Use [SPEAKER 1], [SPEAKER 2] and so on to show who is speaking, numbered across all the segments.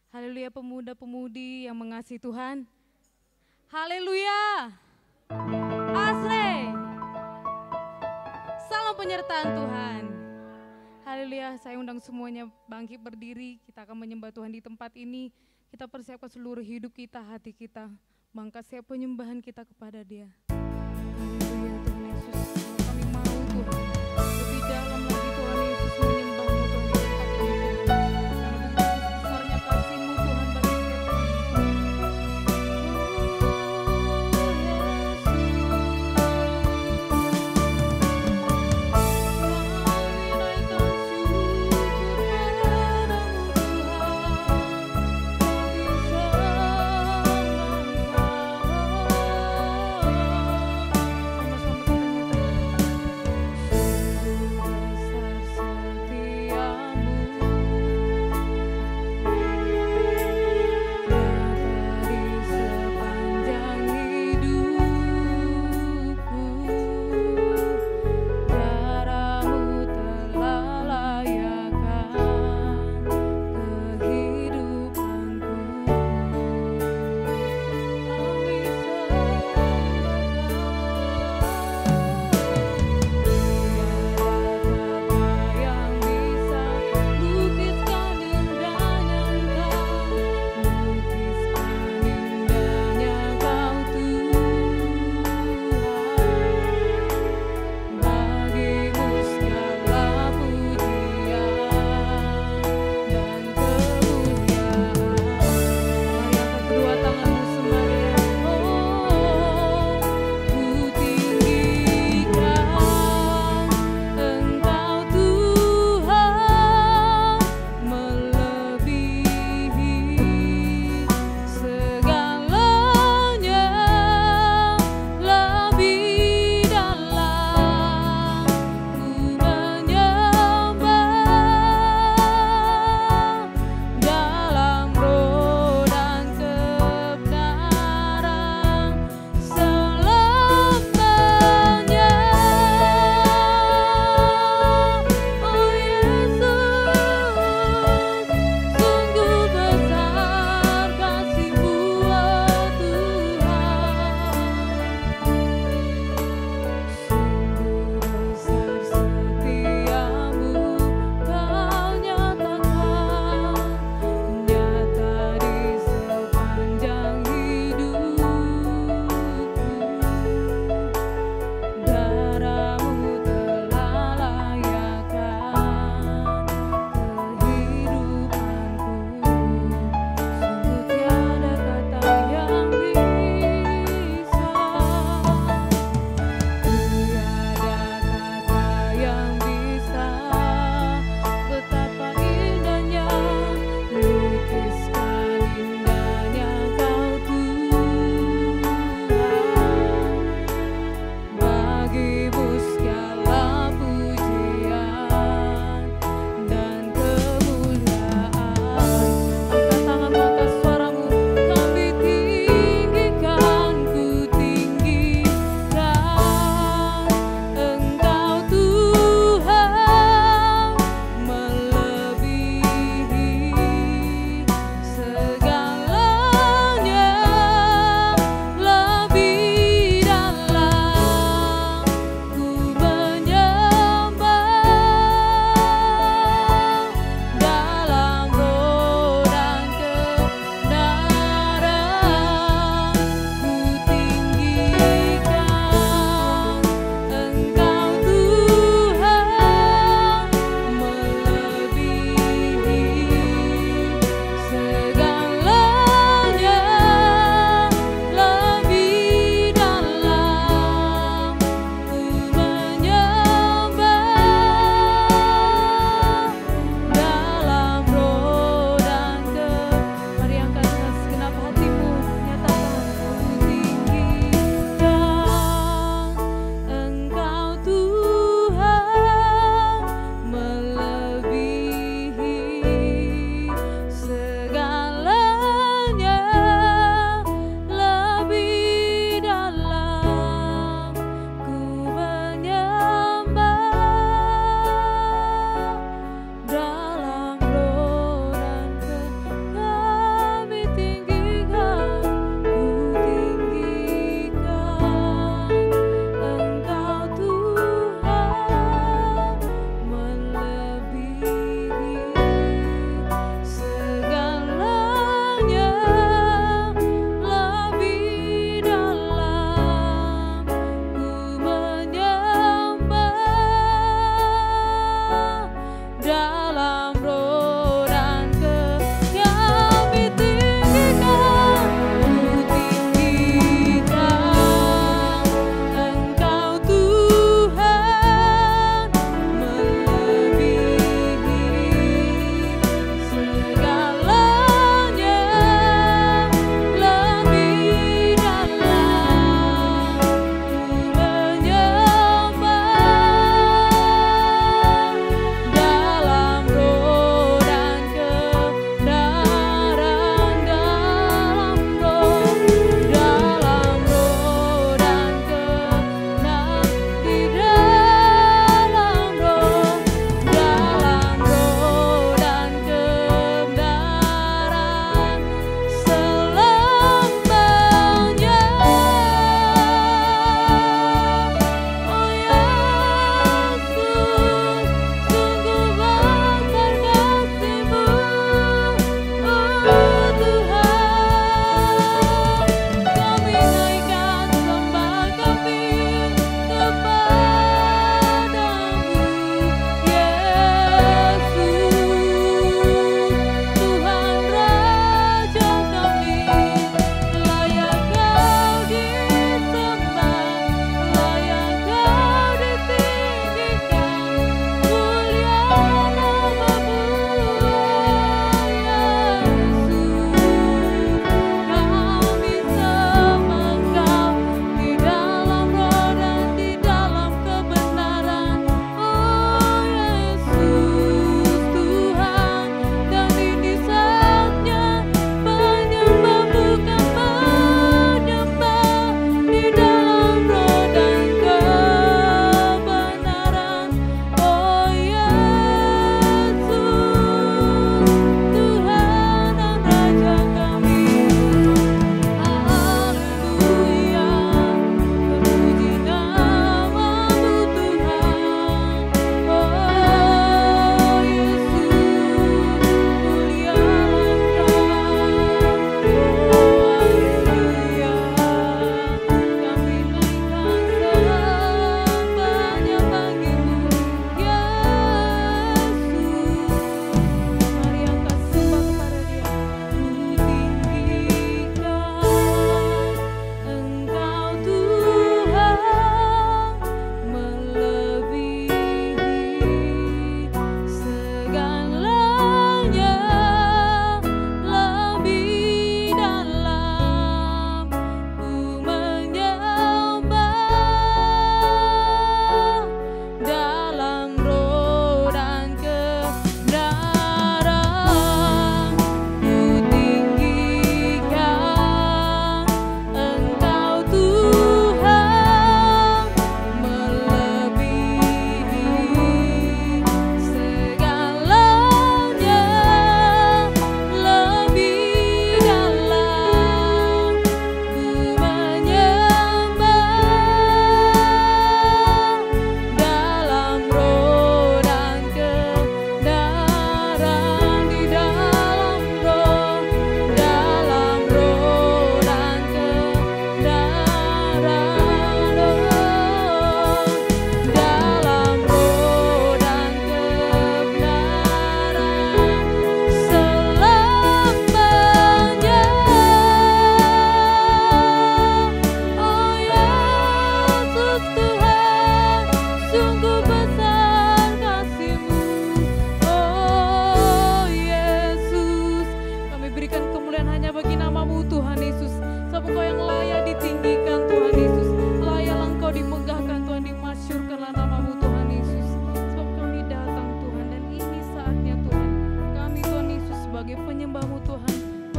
[SPEAKER 1] Haleluya, pemuda-pemudi yang mengasihi Tuhan. Haleluya. Asre. Salam penyertaan Tuhan. Haleluya, saya undang semuanya bangkit berdiri. Kita akan menyembah Tuhan di tempat ini. Kita persiapkan seluruh hidup kita, hati kita. Mengangkat siap penyembahan kita kepada Dia. Haleluya Tuhan Yesus. Kami mau Tuhan lebih dalam lagi Tuhan Yesus menyembah-Mu Tuhan di tempat ini Tuhan. Karena begitu besarnya kasih-Mu Tuhan bagi setiap kami. Sama-sama kita nyatakan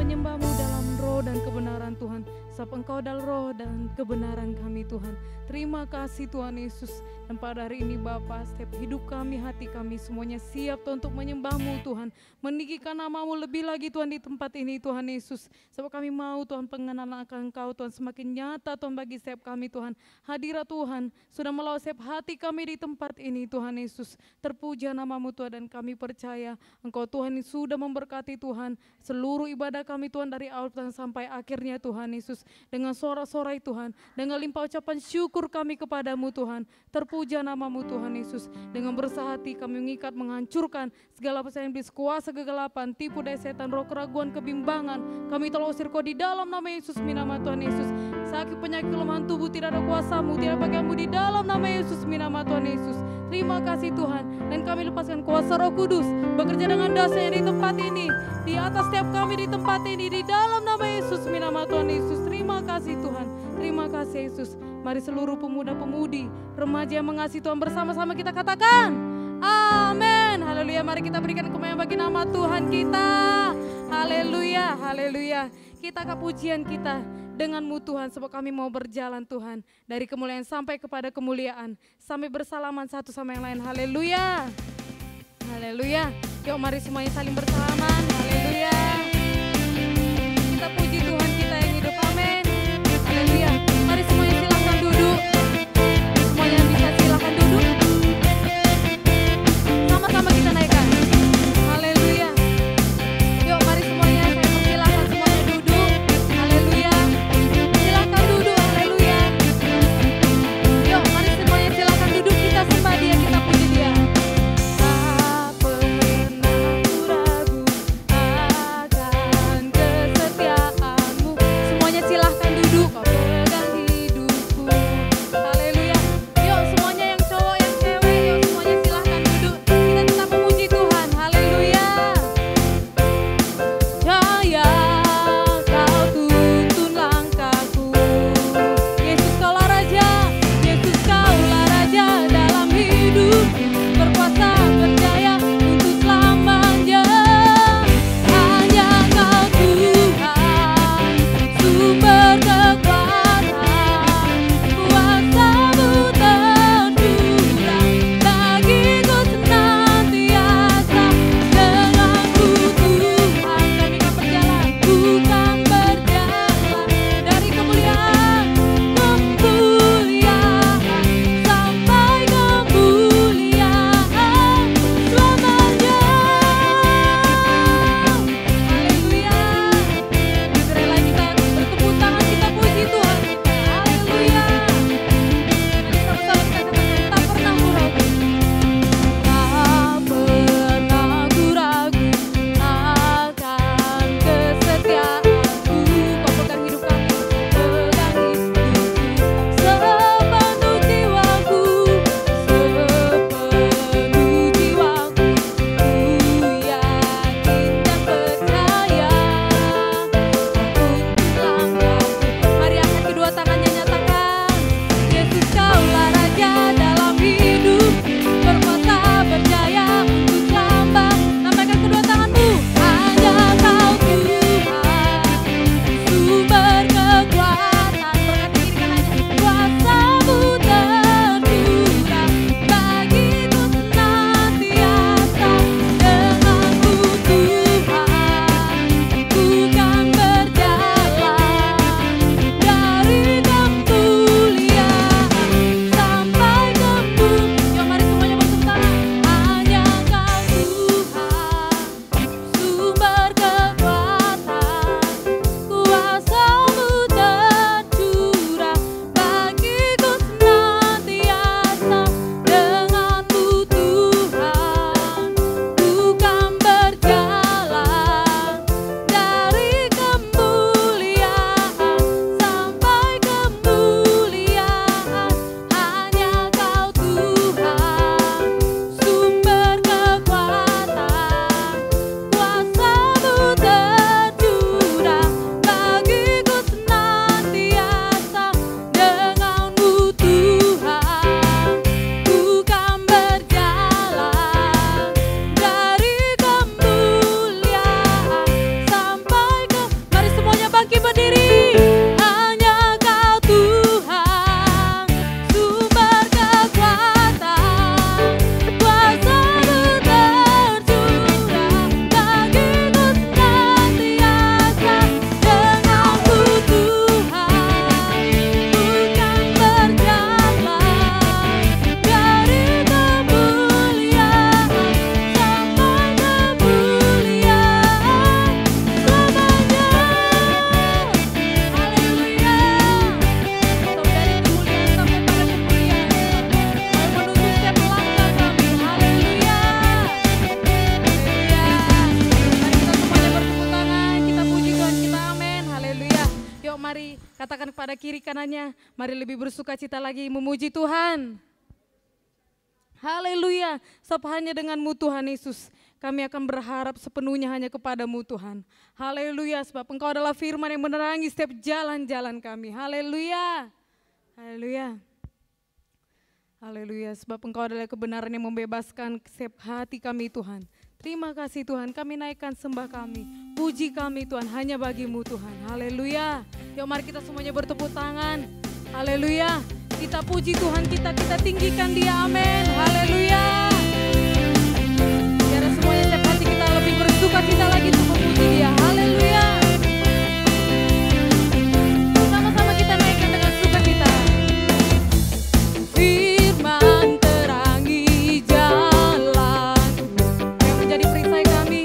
[SPEAKER 1] menyembah-Mu dalam roh dan kebenaran Tuhan. Sebab Engkau adalah roh dan kebenaran kami Tuhan. Terima kasih Tuhan Yesus. Dan pada hari ini Bapa, setiap hidup kami, hati kami semuanya siap Tuhan untuk menyembah-Mu Tuhan. Meninggikan nama-Mu lebih lagi Tuhan di tempat ini Tuhan Yesus. Sebab kami mau Tuhan pengenalan akan Engkau Tuhan semakin nyata Tuhan bagi setiap kami Tuhan. Hadirat Tuhan sudah melalui setiap hati kami di tempat ini Tuhan Yesus. Terpuja nama-Mu Tuhan, dan kami percaya Engkau Tuhan sudah memberkati Tuhan seluruh ibadah kami Tuhan dari awal Tuhan sampai akhirnya Tuhan Yesus. Dengan sorak-sorai Tuhan, dengan limpah ucapan syukur kami kepadamu Tuhan. Terpuja nama-Mu Tuhan Yesus. Dengan bersah hati kami mengikat, menghancurkan segala pesaing iblis, kuasa kegelapan, tipu daya setan, roh keraguan, kebimbangan. Kami telah usir Kau di dalam nama Yesus, minama Tuhan Yesus. Sakit, penyakit, kelemahan tubuh tidak ada kuasa-Mu, tidak bagian-Mu di dalam nama Yesus, minama Tuhan Yesus. Terima kasih Tuhan. Dan kami lepaskan kuasa Roh Kudus bekerja dengan dasarnya di tempat ini, di atas setiap kami di tempat ini, di dalam nama Yesus, minama Tuhan Yesus. Terima kasih Tuhan. Terima kasih Yesus. Mari seluruh pemuda-pemudi, remaja yang mengasihi Tuhan, bersama-sama kita katakan amin. Haleluya. Mari kita berikan kemuliaan bagi nama Tuhan kita. Haleluya. Haleluya. Kita ke pujian kita dengan-Mu Tuhan, sebab kami mau berjalan Tuhan dari kemuliaan sampai kepada kemuliaan, sampai bersalaman satu sama yang lain. Haleluya. Haleluya. Yuk mari semuanya saling bersalaman. Haleluya. Kita puji Tuhan kita yang hidup. Amin. Haleluya. Mari semuanya silakan duduk. Semuanya bisa silakan duduk. Sama-sama kita naikkan. Haleluya. Yuk mari semuanya, saya persilakan semuanya duduk. Haleluya. Silakan duduk. Haleluya. Yuk mari semuanya silakan duduk, kita sembah Dia, kita puji Dia. Tak pernah ku ragu Katakan kepada kiri kanannya, mari lebih bersuka cita lagi memuji Tuhan. Haleluya, sebab hanya denganmu Tuhan Yesus, kami akan berharap sepenuhnya hanya kepadamu Tuhan. Haleluya, sebab Engkau adalah firman yang menerangi setiap jalan-jalan kami. Haleluya, haleluya. Haleluya, sebab Engkau adalah kebenaran yang membebaskan setiap hati kami Tuhan. Terima kasih Tuhan, kami naikkan sembah kami, puji kami Tuhan, hanya bagimu Tuhan. Haleluya, yuk mari kita semuanya bertepuk tangan. Haleluya, kita puji Tuhan kita tinggikan Dia, amin. Haleluya. Biar semuanya setiap hati kita lebih bersuka cita lagi untuk memuji Dia. Haleluya. Sama-sama kita naikkan dengan sukacita. Firman terangi jalan yang menjadi perisai kami,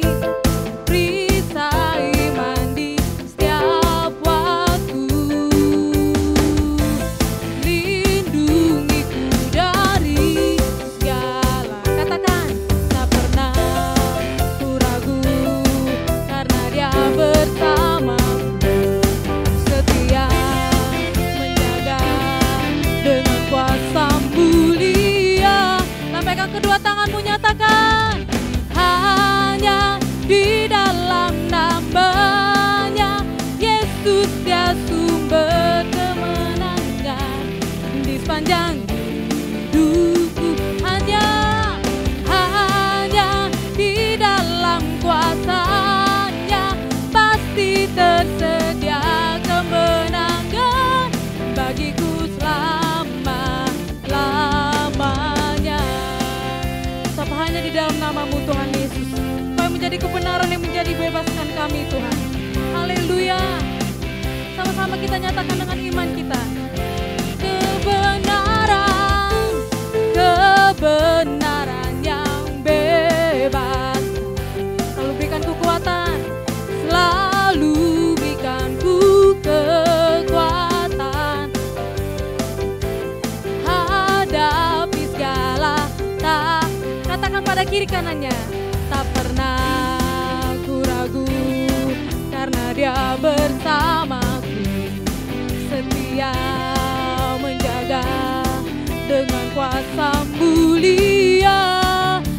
[SPEAKER 1] perisai mandi setiap waktu. Lindungiku dari segala, katakan, tak pernah ku ragu karena Dia bersamaku, setia menjaga dengan kuasa mulia. Lambaikan kedua tanganmu, nyatakan, hanya di dalam namanya Yesus Dia sumber kemenangan di sepanjang hidupku. Hanya di dalam kuasa-Nya pasti tersedia kemenangan bagiku selama-lamanya. Sebab hanya di dalam nama-Mu Tuhan Yesus, Kau yang menjadi kebenaran yang menjadi bebaskan kami Tuhan. Haleluya. Sama-sama kita nyatakan dengan iman kita. Kebenaran yang bebas, selalu berikan kekuatan, selalu berikan kekuatan, hadapi segala tak. Katakan pada kiri kanannya, tak pernah ku ragu karena Dia bersamaku, setia menjaga dengan kuasa mulia.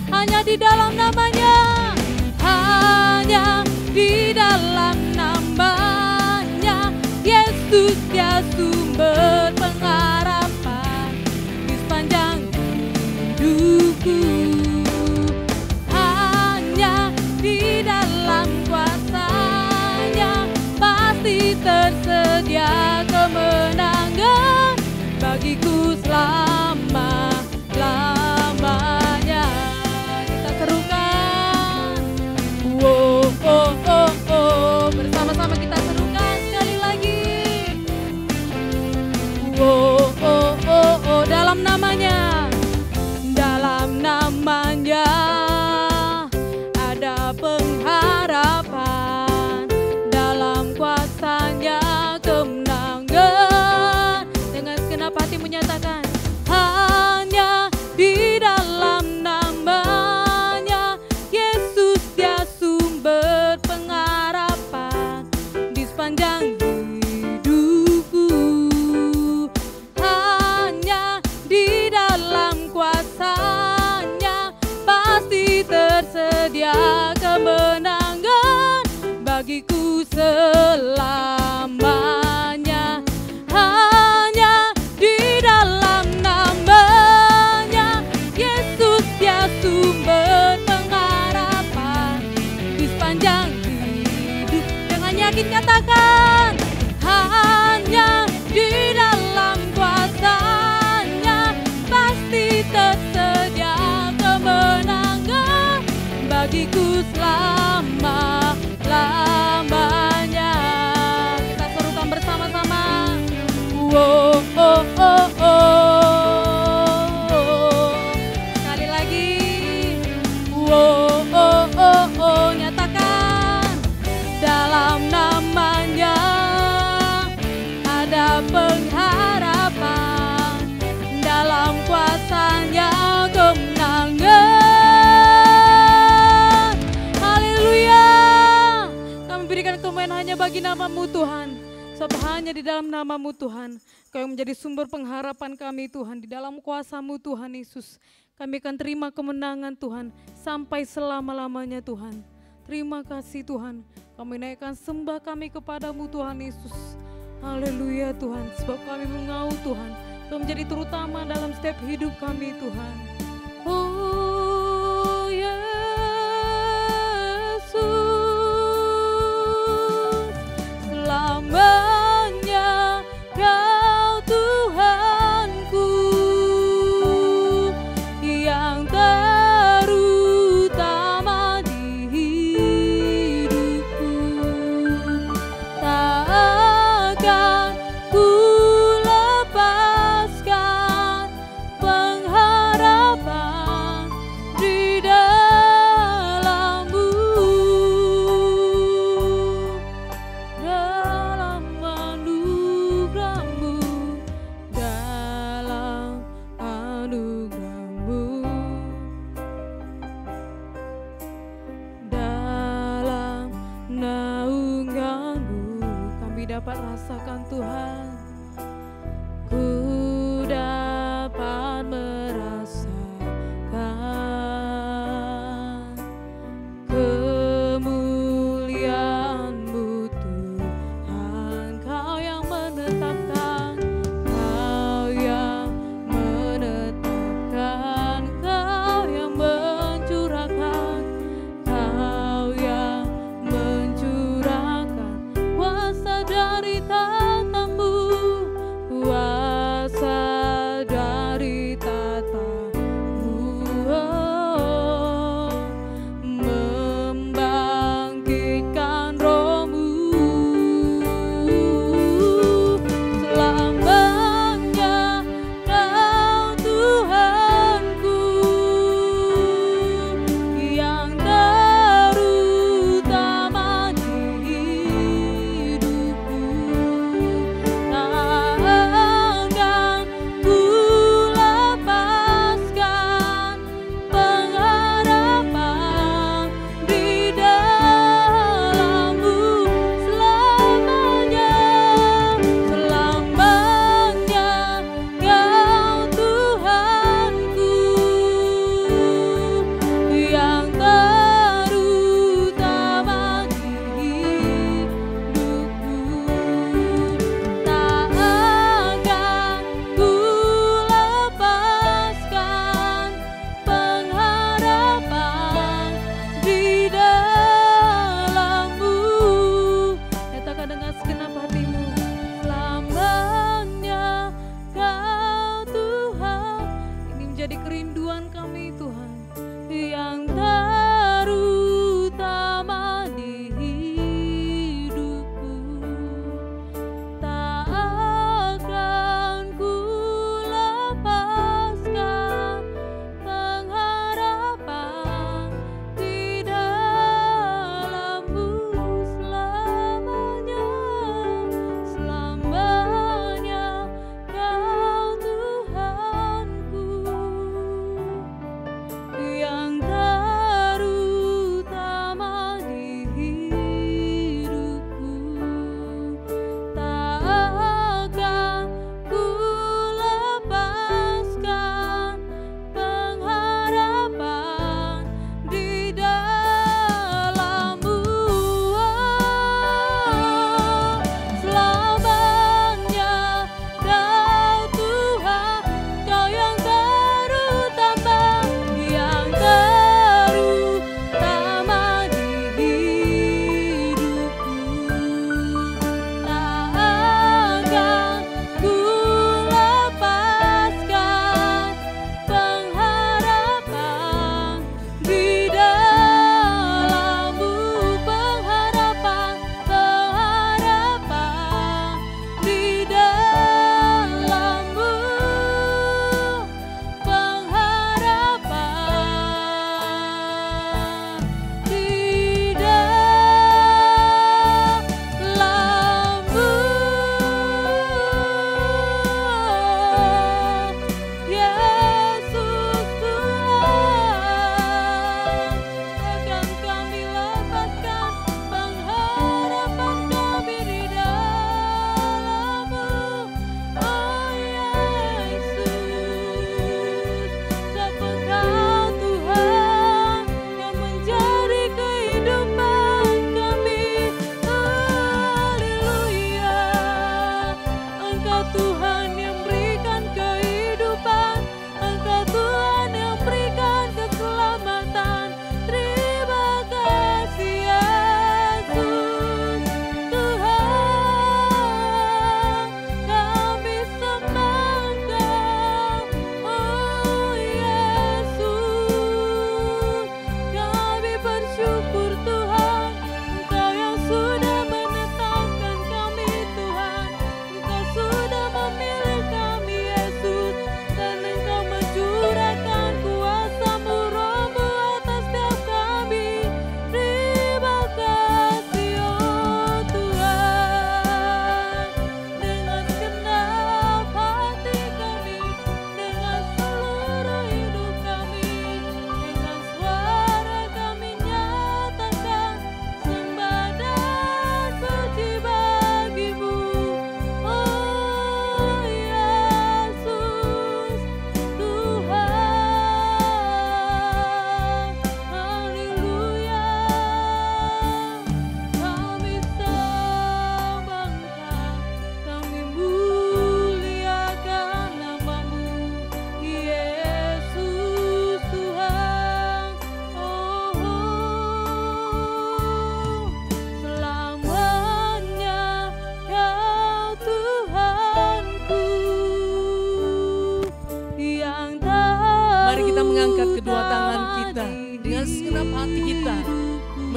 [SPEAKER 1] Hanya di dalam namanya, hanya di dalam namanya Yesus Dia sumber pengharapan di sepanjang hidupku. Hanya di dalam kuasa-Nya pasti tersedia kemenangan bagiku selama-lamanya. Kita serukan, oh, oh, oh, oh. Bersama-sama kita serukan sekali lagi. Oh, oh, oh, oh. Dalam namanya, dalam namanya ada pengharapan, dalam kuasa-Nya kemenangan. Dengan segenap hati menyatakan, hanya di dalam namanya Yesus Dia sumber pengharapan di sepanjang hidupku. Hanya di dalam kuasa-Nya pasti tersedia kemenangan bagiku selamanya. Hanya di dalam namanya Yesus Dia sumber pengharapan di sepanjang hidup. Dengan yakin katakan, hanya di dalam kuasa-Nya pasti tersedia kemenangan bagiku selama-lamanya. Kita serukan bersama-sama. Oh, oh, oh, oh. Sekali lagi. Oh, oh, oh, oh. Nyatakan, dalam namanya ada pengharapan, dalam kuasa-Nya kemenangan. Haleluya. Kami berikan kemuliaan hanya bagi nama-Mu Tuhan. Sebab hanya di dalam nama-Mu Tuhan, Kau yang menjadi sumber pengharapan kami Tuhan. Di dalam kuasa-Mu Tuhan Yesus, kami akan terima kemenangan Tuhan sampai selama-lamanya Tuhan. Terima kasih Tuhan, kami naikkan sembah kami kepadamu Tuhan Yesus. Haleluya Tuhan, sebab kami mengau Tuhan, Kau menjadi terutama dalam setiap hidup kami Tuhan. Oh Yesus, selamanya Kau Tuhanku yang terutama di hidupku. Tak akan ku lepaskan pengharapan di dalam-Mu, dalam anugerah-Mu, dalam anugerah-Mu, dalam naungan-Mu kami dapat rasakan Tuhan. Ku dapat merasakan kemuliaan-Mu Tuhan. Kau yang menetapkan, Kau yang menetapkan, Kau yang mencurahkan, Kau yang mencurahkan kuasa dari tahta-Mu.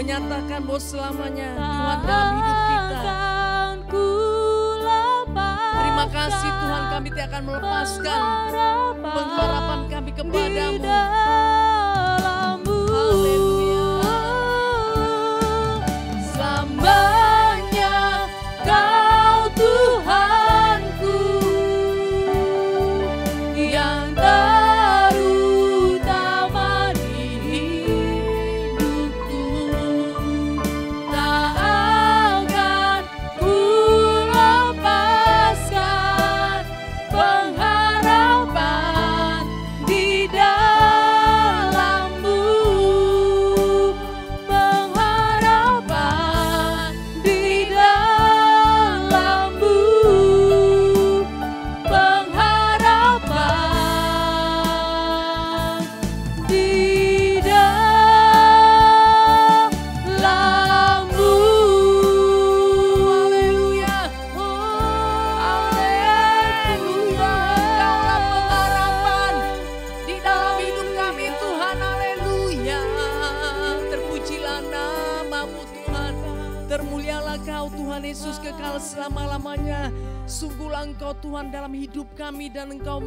[SPEAKER 2] menyatakan bahwa selamanya Tuhan dalam hidup kita. Terima kasih Tuhan, kami tidak akan melepaskan pengharapan kami kepadamu. Haleluya.
[SPEAKER 1] Selamanya Kau Tuhanku yang terutama di hidupku. Tak akan ku lepaskan pengharapan di dalam-Mu. Pengharapan di dalam-Mu. Pengharapan di dalam-Mu.
[SPEAKER 2] Haleluya. Haleluya. Kaulah pengharapan di dalam hidup kami Tuhan. Haleluya. Terpujilah nama-Mu Tuhan. Termulialah Kau Tuhan Yesus kekal selama-lamanya. Sungguhlah Engkau Tuhan dalam hidup kami dan Engkau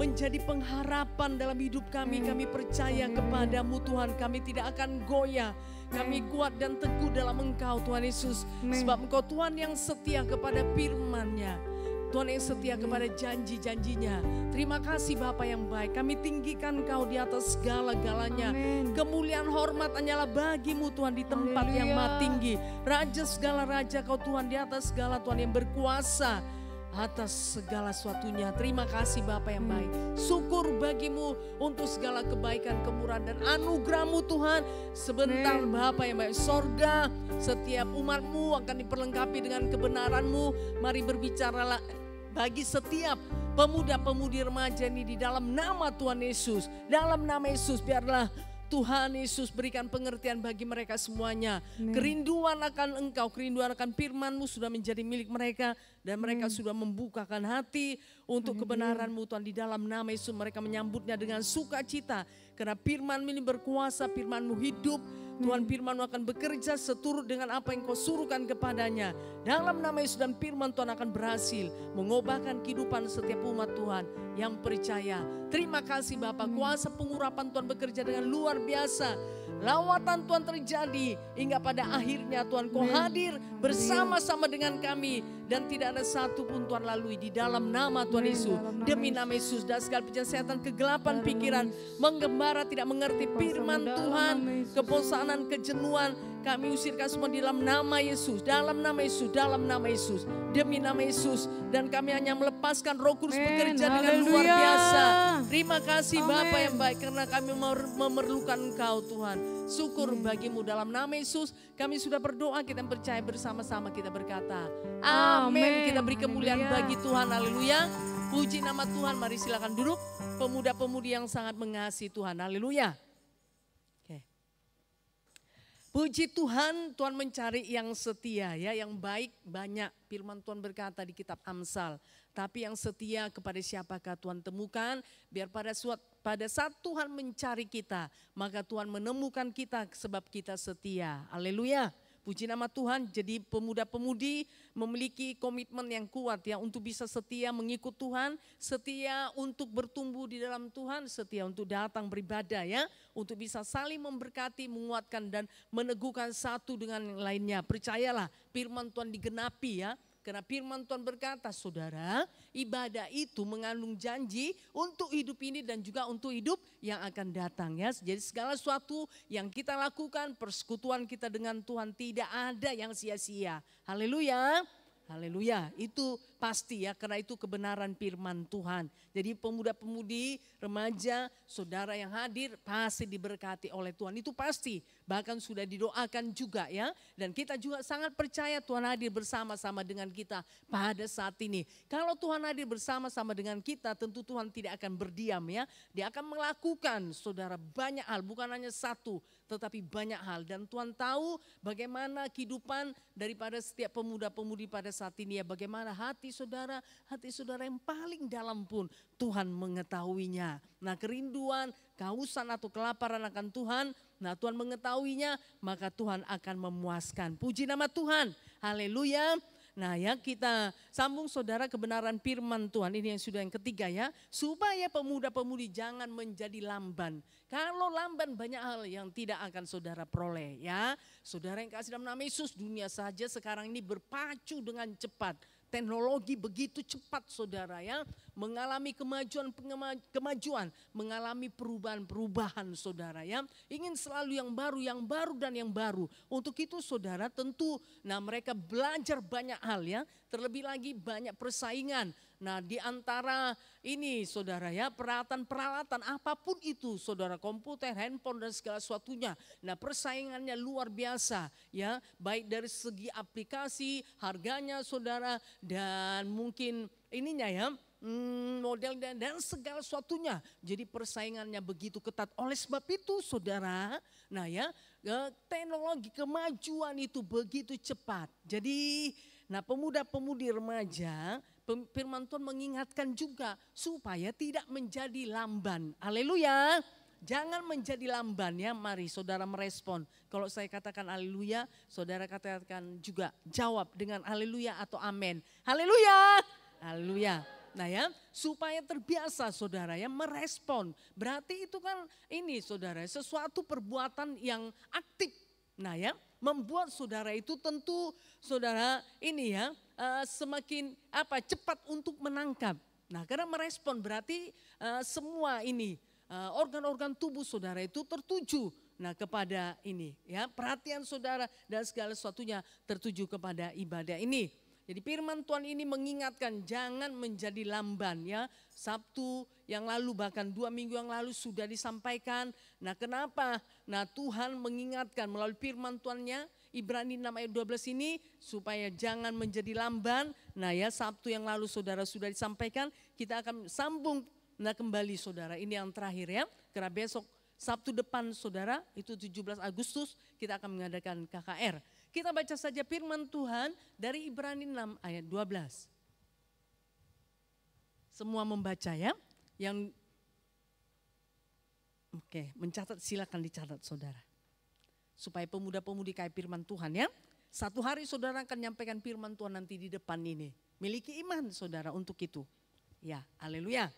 [SPEAKER 2] menjadi pengharapan dalam hidup kami. Kami percaya kepadamu Tuhan. Kami tidak akan goyah. Kami kuat dan teguh dalam Engkau Tuhan Yesus. Sebab Engkau Tuhan yang setia kepada firman-Nya. Tuhan yang setia kepada janji-janjinya. Terima kasih Bapa yang baik. Kami tinggikan Engkau di atas segala-galanya. Kemuliaan hormat hanyalah bagimu Tuhan di tempat yang maha tinggi. Raja segala raja Kau Tuhan di atas segala Tuhan yang berkuasa atas segala sesuatunya. Terima kasih Bapa yang baik. Syukur bagimu untuk segala kebaikan, kemurahan dan anugerah-Mu Tuhan. Sebentar Bapa yang baik, sorga setiap umat-Mu akan diperlengkapi dengan kebenaran-Mu. Mari berbicaralah bagi setiap pemuda-pemudi remaja ini di dalam nama Tuhan Yesus. Dalam nama Yesus biarlah Tuhan Yesus berikan pengertian bagi mereka semuanya. Kerinduan akan Engkau, kerinduan akan firman-Mu sudah menjadi milik mereka. Dan mereka sudah membukakan hati untuk kebenaran-Mu Tuhan. Di dalam nama Yesus mereka menyambutnya dengan sukacita. Karena firman-Mu ini berkuasa, firman-Mu hidup. Tuhan firman-Mu akan bekerja seturut dengan apa yang Kau suruhkan kepadanya. Dalam nama Yesus dan firman Tuhan akan berhasil mengubahkan kehidupan setiap umat Tuhan yang percaya. Terima kasih Bapak, kuasa pengurapan Tuhan bekerja dengan luar biasa. Lawatan Tuhan terjadi hingga pada akhirnya Tuhan Kau hadir bersama-sama dengan kami. Dan tidak ada satu pun Tuhan lalui di dalam nama Tuhan Yesus. Demi nama Yesus dan segala setan kegelapan pikiran, menggembara tidak mengerti firman Tuhan, kebosanan, kejenuhan, kami usirkan semua di dalam nama Yesus. Dalam nama Yesus, dalam nama Yesus. Demi nama Yesus. Dan kami hanya melepaskan Roh Kudus bekerja dengan luar biasa. Terima kasih Bapa yang baik karena kami memerlukan Engkau Tuhan. Syukur bagimu dalam nama Yesus. Kami sudah berdoa, kita percaya bersama-sama kita berkata amin. Kita beri kemuliaan bagi Tuhan. Haleluya. Puji nama Tuhan. Mari silakan duduk. Pemuda-pemudi yang sangat mengasihi Tuhan. Haleluya. Puji Tuhan, Tuhan mencari yang setia ya, yang baik banyak. Firman Tuhan berkata di kitab Amsal, tapi yang setia kepada siapakah Tuhan temukan? Biar pada saat Tuhan mencari kita, maka Tuhan menemukan kita sebab kita setia. Haleluya. Puji nama Tuhan, jadi pemuda-pemudi memiliki komitmen yang kuat ya untuk bisa setia mengikut Tuhan, setia untuk bertumbuh di dalam Tuhan, setia untuk datang beribadah ya, untuk bisa saling memberkati, menguatkan dan meneguhkan satu dengan yang lainnya. Percayalah firman Tuhan digenapi ya. Karena firman Tuhan berkata, saudara, ibadah itu mengandung janji untuk hidup ini dan juga untuk hidup yang akan datang ya. Jadi segala sesuatu yang kita lakukan, persekutuan kita dengan Tuhan tidak ada yang sia-sia. Haleluya. Haleluya, itu pasti ya, karena itu kebenaran firman Tuhan. Jadi pemuda-pemudi, remaja, saudara yang hadir pasti diberkati oleh Tuhan, itu pasti. Bahkan sudah didoakan juga ya. Dan kita juga sangat percaya Tuhan hadir bersama-sama dengan kita pada saat ini. Kalau Tuhan hadir bersama-sama dengan kita, tentu Tuhan tidak akan berdiam ya. Dia akan melakukan saudara banyak hal, bukan hanya satu, tetapi banyak hal. Dan Tuhan tahu bagaimana kehidupan daripada setiap pemuda-pemudi pada saat ini ya. Bagaimana hati saudara yang paling dalam pun Tuhan mengetahuinya. Nah kerinduan, kehausan atau kelaparan akan Tuhan, Nah Tuhan mengetahuinya, maka Tuhan akan memuaskan. Puji nama Tuhan, haleluya. Nah ya, kita sambung saudara kebenaran firman Tuhan ini yang sudah yang ketiga ya. Supaya pemuda-pemudi jangan menjadi lamban. Kalau lamban banyak hal yang tidak akan saudara peroleh ya. Saudara yang kasih dalam nama Yesus, dunia saja sekarang ini berpacu dengan cepat. Teknologi begitu cepat saudara ya, mengalami kemajuan, mengalami perubahan-perubahan saudara ya. Ingin selalu yang baru dan yang baru. Untuk itu saudara tentu mereka belajar banyak hal ya, terlebih lagi banyak persaingan. Nah di antara ini saudara ya, peralatan apapun itu saudara, komputer, handphone dan segala sesuatunya. Nah persaingannya luar biasa ya, baik dari segi aplikasi, harganya saudara, dan mungkin ininya ya, model dan segala sesuatunya. Jadi persaingannya begitu ketat. Oleh sebab itu saudara, nah ya, teknologi kemajuan itu begitu cepat. Jadi pemuda-pemudi remaja, firman Tuhan mengingatkan juga supaya tidak menjadi lamban. Haleluya. Jangan menjadi lamban ya. Mari saudara merespon. Kalau saya katakan haleluya, saudara katakan juga jawab dengan haleluya atau amin. Haleluya. Haleluya. Nah ya, supaya terbiasa saudara ya merespon. Berarti itu kan ini saudara, sesuatu perbuatan yang aktif. Nah ya, membuat saudara itu tentu saudara ini ya semakin cepat untuk menangkap. Nah karena merespon berarti semua ini organ-organ tubuh saudara itu tertuju kepada ini ya, perhatian saudara dan segala sesuatunya tertuju kepada ibadah ini. Jadi firman Tuhan ini mengingatkan jangan menjadi lamban ya. Sabtu yang lalu bahkan 2 minggu yang lalu sudah disampaikan. Nah kenapa? Nah Tuhan mengingatkan melalui firman Tuhan-Nya Ibrani 6 ayat 12 ini supaya jangan menjadi lamban. Nah ya, Sabtu yang lalu saudara sudah disampaikan, kita akan sambung kembali saudara. Ini yang terakhir ya. Karena besok Sabtu depan saudara itu 17 Agustus kita akan mengadakan KKR. Kita baca saja firman Tuhan dari Ibrani 6 ayat 12. Semua membaca ya. Yang mencatat silakan dicatat saudara. Supaya pemuda-pemudi kayak firman Tuhan ya. Satu hari saudara akan menyampaikan firman Tuhan nanti di depan ini. Miliki iman saudara untuk itu. Ya, haleluya.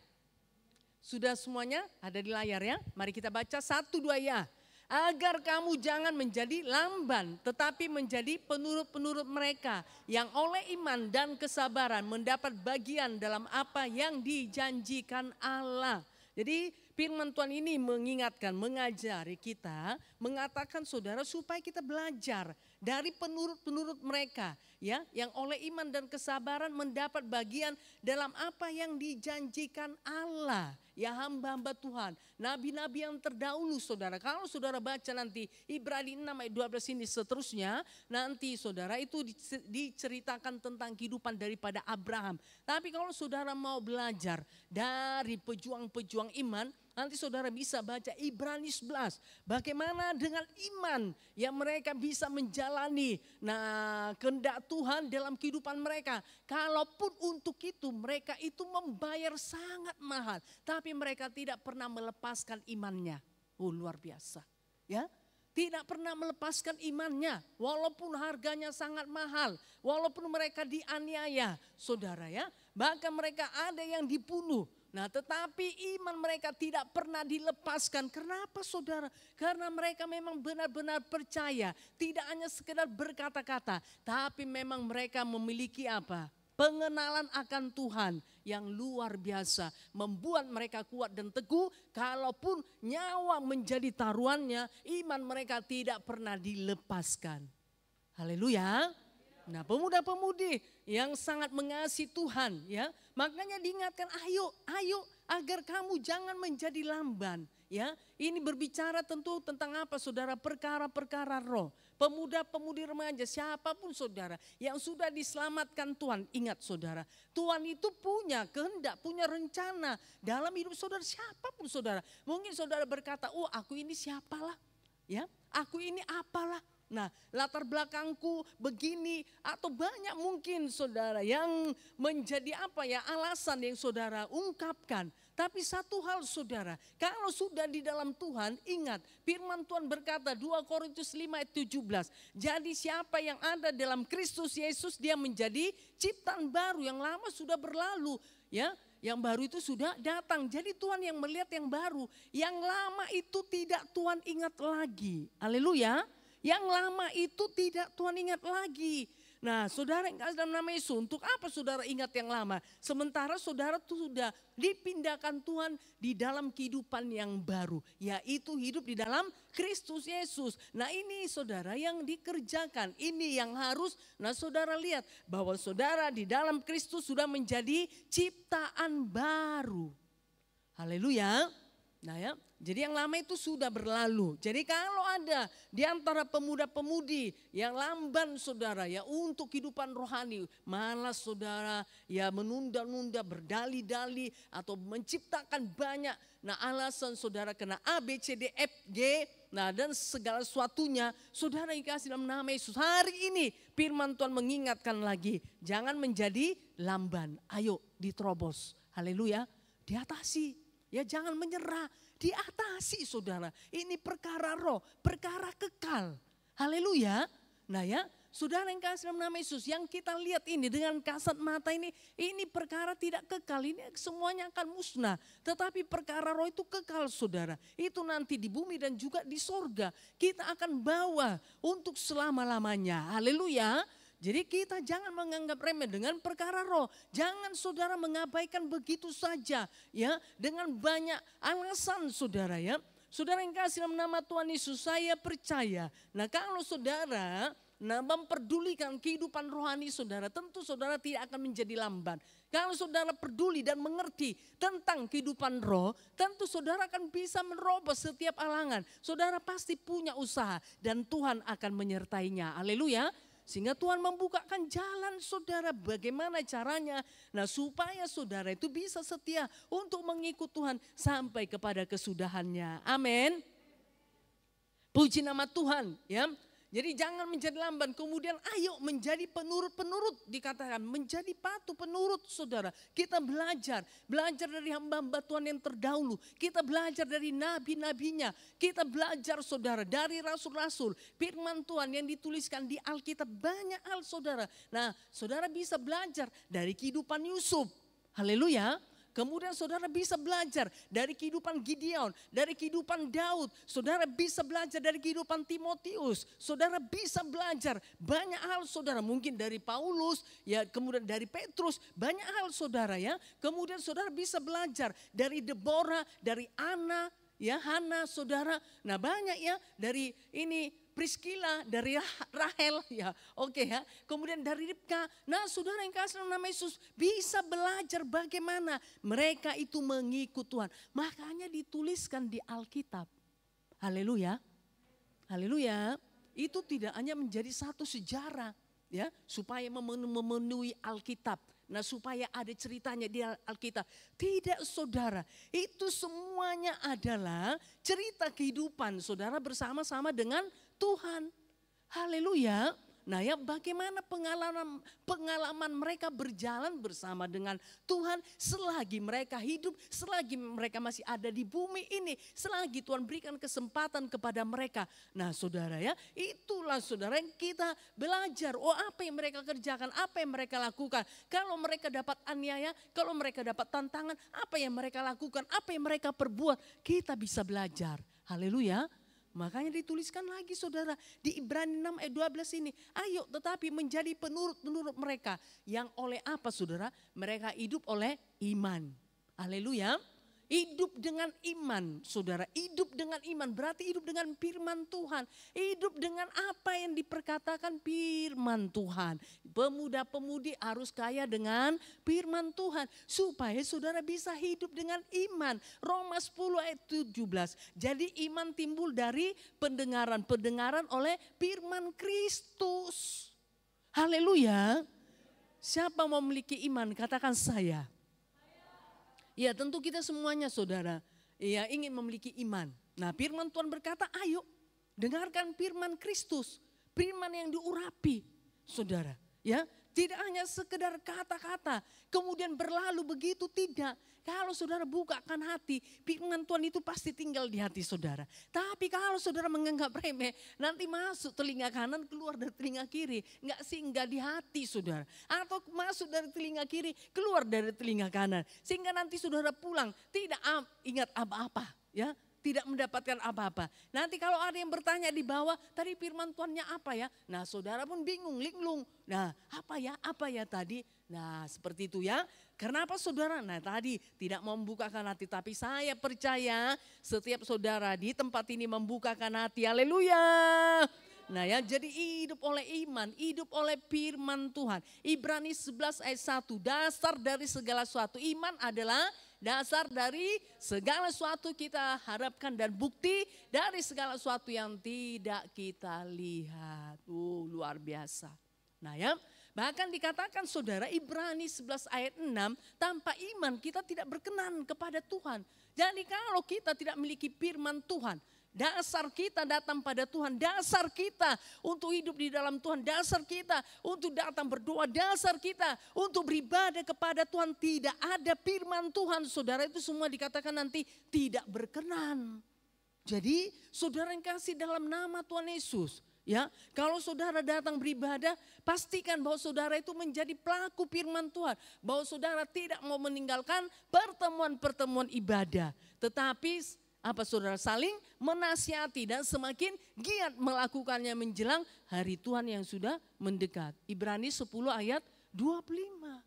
[SPEAKER 2] Sudah semuanya ada di layar ya. Mari kita baca 1, 2 ya. Agar kamu jangan menjadi lamban, tetapi menjadi penurut-penurut mereka yang oleh iman dan kesabaran mendapat bagian dalam apa yang dijanjikan Allah. Jadi firman Tuhan ini mengingatkan, mengajari kita, mengatakan saudara supaya kita belajar dari penurut-penurut mereka ya, yang oleh iman dan kesabaran mendapat bagian dalam apa yang dijanjikan Allah. Ya hamba-hamba Tuhan, nabi-nabi yang terdahulu saudara. Kalau saudara baca nanti Ibrani 6 ayat 12 ini seterusnya, nanti saudara itu diceritakan tentang kehidupan daripada Abraham. Tapi kalau saudara mau belajar dari pejuang-pejuang iman, nanti saudara bisa baca Ibrani 11. Bagaimana dengan iman yang mereka bisa menjalani kehendak Tuhan dalam kehidupan mereka. Kalaupun untuk itu mereka itu membayar sangat mahal. Tapi mereka tidak pernah melepaskan imannya. Oh luar biasa ya. Tidak pernah melepaskan imannya. Walaupun harganya sangat mahal. Walaupun mereka dianiaya saudara ya. Bahkan mereka ada yang dibunuh. Nah tetapi iman mereka tidak pernah dilepaskan. Kenapa saudara? Karena mereka memang benar-benar percaya. Tidak hanya sekedar berkata-kata. Tapi memang mereka memiliki apa? Pengenalan akan Tuhan yang luar biasa. Membuat mereka kuat dan teguh. Kalaupun nyawa menjadi taruhannya, iman mereka tidak pernah dilepaskan. Haleluya. Nah pemuda-pemudi yang sangat mengasihi Tuhan ya. Makanya diingatkan ayo agar kamu jangan menjadi lamban. Ya, ini berbicara tentu tentang apa saudara? Perkara-perkara roh. Pemuda-pemudi remaja siapapun saudara yang sudah diselamatkan Tuhan. Ingat saudara, Tuhan itu punya kehendak, punya rencana dalam hidup saudara siapapun saudara. Mungkin saudara berkata, oh aku ini siapalah. Ya, aku ini apalah. Nah latar belakangku begini atau banyak mungkin saudara yang menjadi alasan yang saudara ungkapkan. Tapi satu hal saudara, kalau sudah di dalam Tuhan, ingat firman Tuhan berkata 2 Korintus 5 ayat 17. Jadi siapa yang ada dalam Kristus Yesus, dia menjadi ciptaan baru, yang lama sudah berlalu, ya. Yang baru itu sudah datang. Jadi Tuhan yang melihat yang baru, yang lama itu tidak Tuhan ingat lagi. Haleluya. Yang lama itu tidak Tuhan ingat lagi. Nah, saudara yang kasih dalam nama Yesus, untuk apa saudara ingat yang lama? Sementara saudara itu sudah dipindahkan Tuhan di dalam kehidupan yang baru, yaitu hidup di dalam Kristus Yesus. Nah, ini saudara yang dikerjakan, ini yang harus, nah saudara lihat bahwa saudara di dalam Kristus sudah menjadi ciptaan baru. Haleluya. Nah ya, jadi yang lama itu sudah berlalu. Jadi kalau ada di antara pemuda-pemudi yang lamban saudara ya untuk kehidupan rohani, malas saudara ya menunda-nunda, berdali-dali atau menciptakan banyak. Nah alasan saudara kena A, B, C, D, F, G, nah dan segala sesuatunya. Saudara yang kasih dalam nama Yesus, hari ini firman Tuhan mengingatkan lagi. Jangan menjadi lamban, ayo diterobos. Haleluya, diatasi. Ya jangan menyerah, diatasi saudara. Ini perkara roh, perkara kekal. Haleluya. Nah ya, saudara yang kasih dalam nama Yesus, yang kita lihat ini dengan kasat mata ini perkara tidak kekal. Ini semuanya akan musnah. Tetapi perkara roh itu kekal saudara. Itu nanti di bumi dan juga di sorga. Kita akan bawa untuk selama-lamanya. Haleluya. Jadi kita jangan menganggap remeh dengan perkara roh. Jangan saudara mengabaikan begitu saja ya dengan banyak alasan saudara ya. Saudara yang kasih dalam nama Tuhan Yesus, saya percaya. Nah kalau saudara memperdulikan kehidupan rohani saudara, tentu saudara tidak akan menjadi lamban. Kalau saudara peduli dan mengerti tentang kehidupan roh, tentu saudara akan bisa menerobos setiap halangan. Saudara pasti punya usaha dan Tuhan akan menyertainya. Haleluya. Sehingga Tuhan membukakan jalan saudara bagaimana caranya. Nah supaya saudara itu bisa setia untuk mengikut Tuhan sampai kepada kesudahannya. Amin. Puji nama Tuhan ya. Jadi jangan menjadi lamban, kemudian ayo menjadi penurut-penurut, dikatakan menjadi patuh penurut saudara. Kita belajar dari hamba-hamba Tuhan yang terdahulu. Kita belajar dari nabi-nabinya. Kita belajar saudara dari rasul-rasul. Firman Tuhan yang dituliskan di Alkitab banyak hal saudara. Nah saudara bisa belajar dari kehidupan Yusuf. Haleluya. Kemudian saudara bisa belajar dari kehidupan Gideon, dari kehidupan Daud. Saudara bisa belajar dari kehidupan Timotius. Saudara bisa belajar banyak hal saudara. Mungkin dari Paulus, ya kemudian dari Petrus. Banyak hal saudara ya. Kemudian saudara bisa belajar dari Deborah, dari Ana, ya Hana saudara. Nah banyak ya dari ini Priscilla, dari Rahel ya. Oke ya. Kemudian dari Ribka. Nah saudara yang kasih nama Yesus bisa belajar bagaimana mereka itu mengikut Tuhan. Makanya dituliskan di Alkitab. Haleluya. Haleluya. Itu tidak hanya menjadi satu sejarah ya supaya memenuhi Alkitab. Nah supaya ada ceritanya di Alkitab. Tidak saudara, itu semuanya adalah cerita kehidupan saudara bersama-sama dengan Tuhan. Haleluya. Nah ya bagaimana pengalaman mereka berjalan bersama dengan Tuhan selagi mereka hidup, selagi mereka masih ada di bumi ini, selagi Tuhan berikan kesempatan kepada mereka. Nah saudara ya, itulah saudara yang kita belajar. Oh apa yang mereka kerjakan, apa yang mereka lakukan. Kalau mereka dapat aniaya, kalau mereka dapat tantangan, apa yang mereka lakukan, apa yang mereka perbuat. Kita bisa belajar. Haleluya. Makanya dituliskan lagi saudara di Ibrani 6 ayat 12 ini. Ayo tetapi menjadi penurut-penurut mereka. Yang oleh apa saudara? Mereka hidup oleh iman. Haleluya. Hidup dengan iman saudara. Hidup dengan iman berarti hidup dengan firman Tuhan. Hidup dengan apa yang diperkatakan firman Tuhan. Pemuda-pemudi harus kaya dengan firman Tuhan. Supaya saudara bisa hidup dengan iman. Roma 10 ayat 17. Jadi iman timbul dari pendengaran. Pendengaran oleh firman Kristus. Haleluya. Siapa memiliki iman? Katakan saya. Ya tentu kita semuanya saudara ya ingin memiliki iman. Nah firman Tuhan berkata ayo dengarkan firman Kristus. Firman yang diurapi saudara. Ya Ya, tidak hanya sekedar kata-kata, kemudian berlalu begitu, tidak. Kalau saudara bukakan hati, firman Tuhan itu pasti tinggal di hati saudara. Tapi kalau saudara menganggap remeh, nanti masuk telinga kanan, keluar dari telinga kiri. Enggak singgah di hati saudara. Atau masuk dari telinga kiri, keluar dari telinga kanan. Sehingga nanti saudara pulang, tidak ingat apa-apa. Ya, tidak mendapatkan apa-apa. Nanti kalau ada yang bertanya di bawah, tadi firman Tuhannya apa ya? Nah saudara pun bingung, linglung. Nah apa ya tadi? Nah seperti itu ya. Kenapa saudara? Nah tadi tidak mau membukakan hati. Tapi saya percaya setiap saudara di tempat ini membukakan hati. Haleluya. Nah ya, jadi hidup oleh iman, hidup oleh firman Tuhan. Ibrani 11 ayat 1, dasar dari segala sesuatu. Iman adalah dasar dari segala sesuatu kita harapkan dan bukti dari segala sesuatu yang tidak kita lihat. Luar biasa. Nah ya, bahkan dikatakan saudara Ibrani 11 ayat 6, tanpa iman kita tidak berkenan kepada Tuhan. Jadi kalau kita tidak memiliki firman Tuhan, dasar kita datang pada Tuhan, dasar kita untuk hidup di dalam Tuhan, dasar kita untuk datang berdoa, dasar kita untuk beribadah kepada Tuhan, tidak ada firman Tuhan, saudara, itu semua dikatakan nanti tidak berkenan. Jadi saudara yang kasih dalam nama Tuhan Yesus, ya, kalau saudara datang beribadah, pastikan bahwa saudara itu menjadi pelaku firman Tuhan, bahwa saudara tidak mau meninggalkan pertemuan-pertemuan ibadah, tetapi apa saudara saling menasihati dan semakin giat melakukannya menjelang hari Tuhan yang sudah mendekat. Ibrani 10 ayat 25.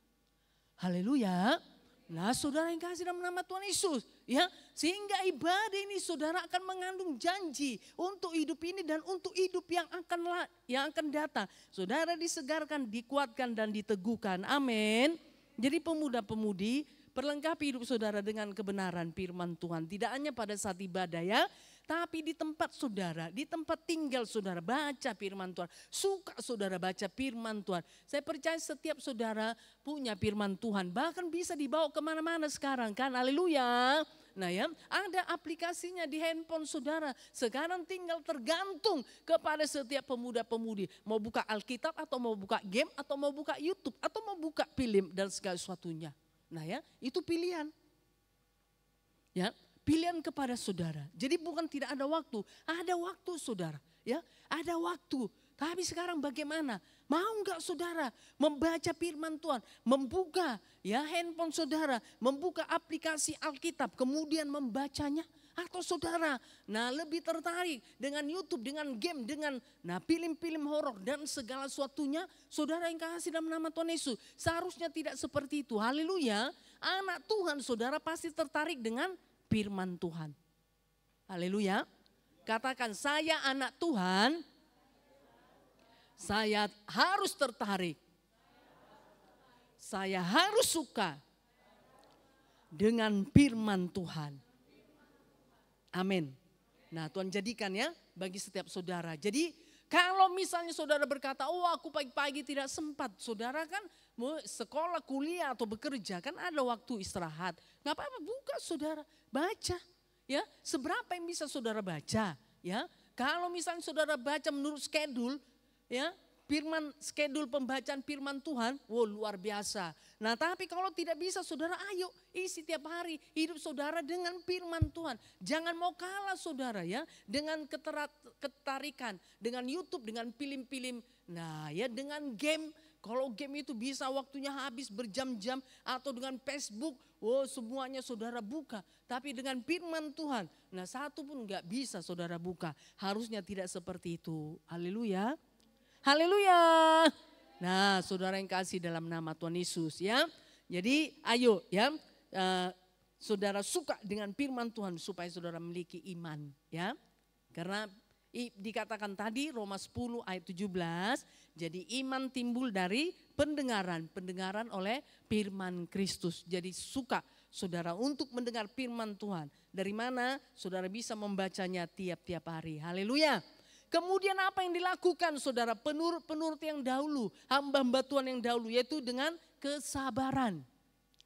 [SPEAKER 2] Haleluya. Nah saudara yang kasih dalam nama Tuhan Yesus, ya, sehingga ibadah ini saudara akan mengandung janji untuk hidup ini dan untuk hidup yang akan datang. Saudara disegarkan, dikuatkan dan diteguhkan. Amin. Jadi pemuda-pemudi, perlengkapi hidup saudara dengan kebenaran firman Tuhan. Tidak hanya pada saat ibadah ya, tapi di tempat saudara, di tempat tinggal saudara, baca firman Tuhan. Suka saudara baca firman Tuhan. Saya percaya setiap saudara punya firman Tuhan. Bahkan bisa dibawa kemana-mana sekarang kan, haleluya. Nah ya, ada aplikasinya di handphone saudara. Sekarang tinggal tergantung kepada setiap pemuda-pemudi. Mau buka Alkitab atau mau buka game atau mau buka YouTube atau mau buka film dan segala sesuatunya. Nah ya, itu pilihan. Ya, pilihan kepada saudara. Jadi bukan tidak ada waktu saudara. Ya, ada waktu. Tapi sekarang bagaimana? Mau enggak saudara membaca firman Tuhan, membuka ya handphone saudara, membuka aplikasi Alkitab, kemudian membacanya? Atau saudara, nah lebih tertarik dengan YouTube, dengan game, dengan film-film horor dan segala sesuatunya, saudara yang kasih dalam nama Tuhan Yesus. Seharusnya tidak seperti itu, haleluya. Anak Tuhan saudara pasti tertarik dengan firman Tuhan. Haleluya. Katakan, saya anak Tuhan, saya harus tertarik. Saya harus suka dengan firman Tuhan. Amin. Nah Tuhan jadikan ya bagi setiap saudara. Jadi kalau misalnya saudara berkata, oh aku pagi-pagi tidak sempat. Saudara kan mau sekolah, kuliah atau bekerja kan ada waktu istirahat. Gak apa-apa, buka saudara, baca. Ya, seberapa yang bisa saudara baca. Ya, kalau misalnya saudara baca menurut schedule, ya, schedule pembacaan firman Tuhan, wow luar biasa. Nah tapi kalau tidak bisa saudara, ayo isi tiap hari hidup saudara dengan firman Tuhan. Jangan mau kalah saudara ya dengan ketarikan, dengan YouTube, dengan film-film. Nah ya dengan game, kalau game itu bisa waktunya habis berjam-jam atau dengan Facebook, wow semuanya saudara buka. Tapi dengan firman Tuhan, nah satu pun gak bisa saudara buka. Harusnya tidak seperti itu. Haleluya. Haleluya. Nah saudara yang kasih dalam nama Tuhan Yesus ya. Jadi ayo ya saudara suka dengan firman Tuhan supaya saudara memiliki iman ya. Karena dikatakan tadi Roma 10 ayat 17. Jadi iman timbul dari pendengaran. Pendengaran oleh firman Kristus. Jadi suka saudara untuk mendengar firman Tuhan. Dari mana saudara bisa membacanya tiap-tiap hari. Haleluya. Kemudian apa yang dilakukan saudara penurut yang dahulu, hamba-hamba Tuhan yang dahulu, yaitu dengan kesabaran.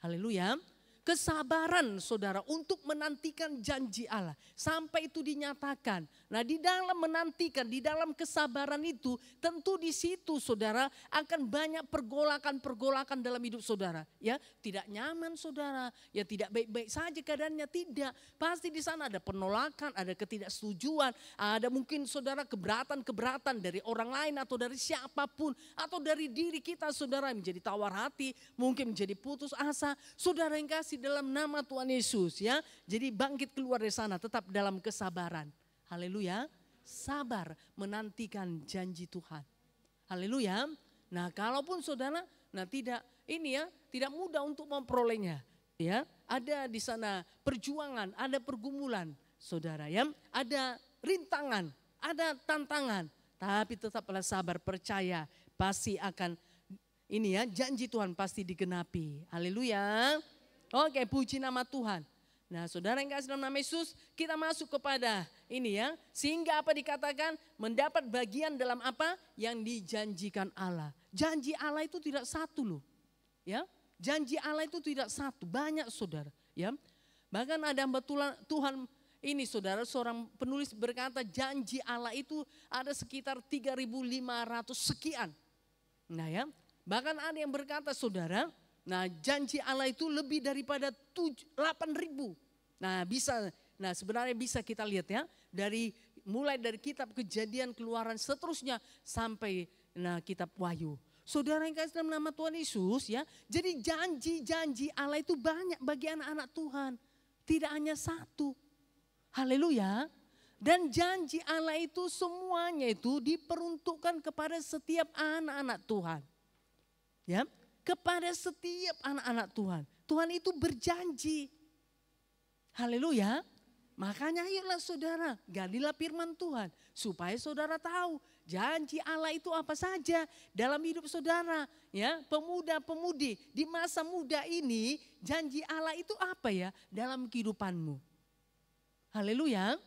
[SPEAKER 2] Haleluya. kesabaran saudara untuk menantikan janji Allah. Sampai itu dinyatakan. Nah di dalam menantikan, di dalam kesabaran itu tentu di situ saudara akan banyak pergolakan-pergolakan dalam hidup saudara. Ya, tidak nyaman saudara, ya tidak baik-baik saja keadaannya, tidak. Pasti di sana ada penolakan, ada ketidaksetujuan, ada mungkin saudara keberatan-keberatan dari orang lain atau dari siapapun. Atau dari diri kita saudara menjadi tawar hati, mungkin menjadi putus asa. Saudara yang kasih dalam nama Tuhan Yesus ya. Jadi bangkit keluar dari sana tetap dalam kesabaran. Haleluya. Sabar menantikan janji Tuhan. Haleluya. Nah, kalaupun saudara tidak mudah untuk memperolehnya. Ya, ada di sana perjuangan, ada pergumulan, saudara ya. Ada rintangan, ada tantangan, tapi tetaplah sabar, percaya pasti akan janji Tuhan pasti digenapi. Haleluya. Oke, puji nama Tuhan. Nah saudara yang kasih dalam nama Yesus, kita masuk kepada sehingga apa dikatakan mendapat bagian dalam apa yang dijanjikan Allah. Janji Allah itu tidak satu loh. Ya, janji Allah itu tidak satu, banyak saudara. Ya, bahkan ada hamba Tuhan saudara, seorang penulis berkata janji Allah itu ada sekitar 3.500 sekian. Nah ya, bahkan ada yang berkata saudara, nah janji Allah itu lebih daripada 8.000. Nah sebenarnya bisa kita lihat ya, mulai dari kitab Kejadian, Keluaran seterusnya sampai kitab Wahyu. Saudara yang kasih dalam nama Tuhan Yesus ya, jadi janji-janji Allah itu banyak bagi anak-anak Tuhan. Tidak hanya satu. Haleluya. Dan janji Allah itu semuanya itu diperuntukkan kepada setiap anak-anak Tuhan. Ya, kepada setiap anak-anak Tuhan. Tuhan itu berjanji. Haleluya. Makanya ayolah saudara, galilah firman Tuhan. Supaya saudara tahu janji Allah itu apa saja dalam hidup saudara. Ya, pemuda-pemudi di masa muda ini, janji Allah itu apa ya dalam kehidupanmu. Haleluya.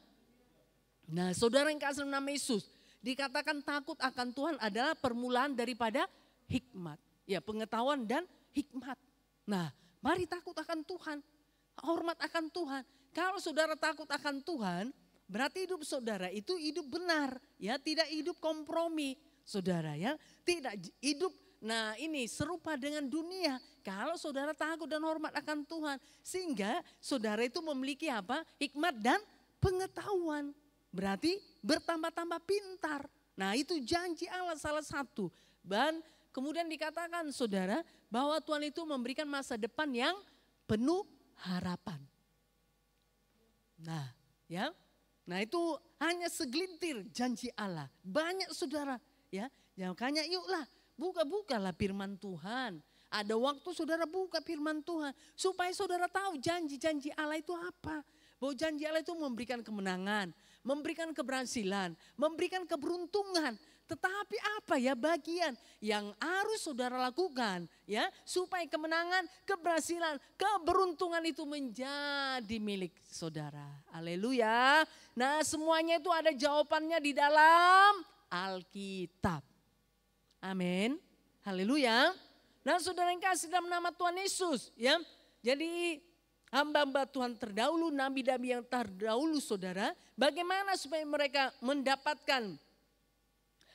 [SPEAKER 2] Nah saudara yang kasih nama Yesus, dikatakan takut akan Tuhan adalah permulaan daripada hikmat. Ya, pengetahuan dan hikmat. Nah, mari takut akan Tuhan, hormat akan Tuhan. Kalau saudara takut akan Tuhan, berarti hidup saudara itu hidup benar, ya, tidak hidup kompromi, saudara ya. Tidak hidup serupa dengan dunia. Kalau saudara takut dan hormat akan Tuhan, sehingga saudara itu memiliki apa? Hikmat dan pengetahuan. Berarti bertambah-tambah pintar. Nah, itu janji Allah salah satu. Dan kemudian dikatakan saudara bahwa Tuhan itu memberikan masa depan yang penuh harapan. Nah, ya. Nah, itu hanya segelintir janji Allah. Banyak saudara, ya. Makanya yuklah bukalah firman Tuhan. Ada waktu saudara buka firman Tuhan supaya saudara tahu janji-janji Allah itu apa. Bahwa janji Allah itu memberikan kemenangan, memberikan keberhasilan, memberikan keberuntungan. Tetapi apa ya bagian yang harus saudara lakukan ya supaya kemenangan, keberhasilan, keberuntungan itu menjadi milik saudara. Haleluya. Nah, semuanya itu ada jawabannya di dalam Alkitab. Amin. Haleluya. Nah, saudara yang kasih dalam nama Tuhan Yesus ya. Jadi hamba-hamba Tuhan terdahulu, nabi-nabi yang terdahulu saudara, bagaimana supaya mereka mendapatkan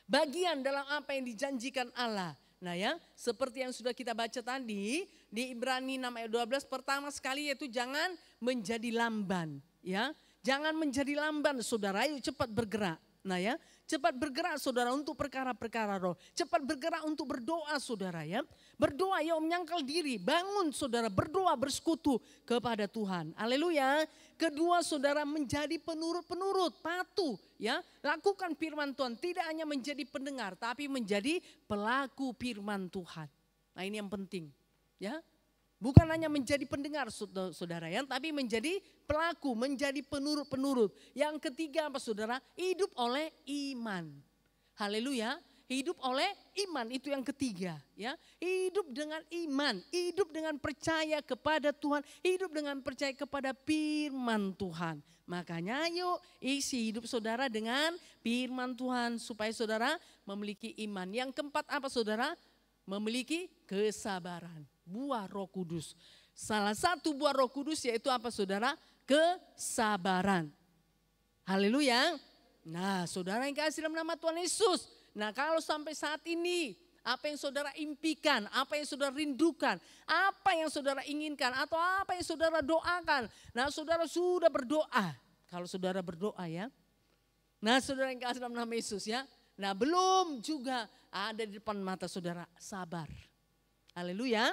[SPEAKER 2] bagian dalam apa yang dijanjikan Allah. Nah ya, seperti yang sudah kita baca tadi di Ibrani 6 ayat 12, pertama sekali yaitu jangan menjadi lamban. Ya, jangan menjadi lamban saudara, ayo cepat bergerak. Nah ya, cepat bergerak saudara untuk perkara-perkara roh. Cepat bergerak untuk berdoa saudara ya. Berdoa ya menyangkal diri, bangun saudara berdoa bersekutu kepada Tuhan. Haleluya. Kedua saudara menjadi penurut-penurut, patuh ya. Lakukan firman Tuhan, tidak hanya menjadi pendengar tapi menjadi pelaku firman Tuhan. Nah ini yang penting ya. Bukan hanya menjadi pendengar saudara ya, tapi menjadi pelaku, menjadi penurut-penurut. Yang ketiga apa saudara? Hidup oleh iman. Haleluya. Hidup oleh iman itu yang ketiga ya. Hidup dengan iman, hidup dengan percaya kepada Tuhan, hidup dengan percaya kepada firman Tuhan. Makanya ayo isi hidup saudara dengan firman Tuhan supaya saudara memiliki iman. Yang keempat apa saudara? Memiliki kesabaran. Buah Roh Kudus. Salah satu buah Roh Kudus yaitu apa saudara? Kesabaran. Haleluya. Nah saudara yang kasih dalam nama Tuhan Yesus. Nah kalau sampai saat ini apa yang saudara impikan, apa yang saudara rindukan, apa yang saudara inginkan atau apa yang saudara doakan. Nah saudara sudah berdoa. Kalau saudara berdoa ya. Nah saudara yang kasih dalam nama Yesus ya. Nah belum juga ada di depan mata saudara, sabar. Haleluya.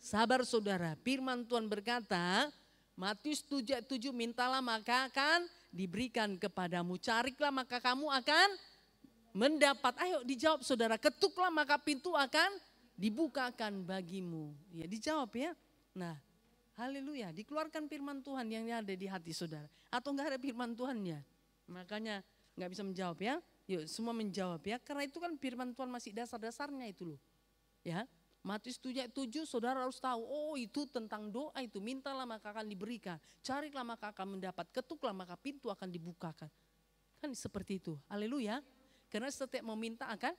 [SPEAKER 2] Sabar saudara. Firman Tuhan berkata, Matius 7:7, mintalah maka akan diberikan kepadamu. Carilah maka kamu akan mendapat. Ayo dijawab saudara. Ketuklah maka pintu akan dibukakan bagimu. Ya dijawab ya. Nah haleluya. Dikeluarkan firman Tuhan yang ada di hati saudara. Atau enggak ada firman Tuhannya. Makanya enggak bisa menjawab ya. Yuk semua menjawab ya. Karena itu kan firman Tuhan masih dasar-dasarnya itu loh. Ya. Matius 7:7 saudara harus tahu, oh itu tentang doa itu, mintalah maka akan diberikan, carilah maka akan mendapat, ketuklah maka pintu akan dibukakan. Kan seperti itu, haleluya. Karena setiap meminta akan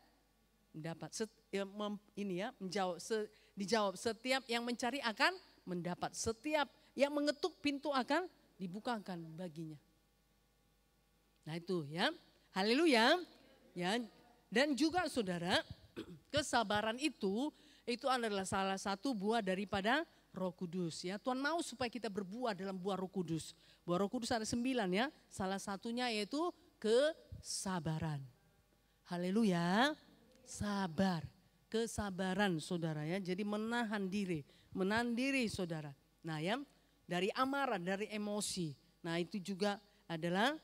[SPEAKER 2] mendapat, dijawab, setiap yang mencari akan mendapat, setiap yang mengetuk pintu akan dibukakan baginya. Nah itu ya, haleluya. Ya, dan juga saudara, kesabaran itu adalah salah satu buah daripada Roh Kudus ya. Tuhan mau supaya kita berbuah dalam buah Roh Kudus. Buah Roh Kudus ada 9 ya. Salah satunya yaitu kesabaran. Haleluya. Sabar. Kesabaran saudara ya. Jadi menahan diri saudara. Nah ya, dari amarah, dari emosi. Nah itu juga adalah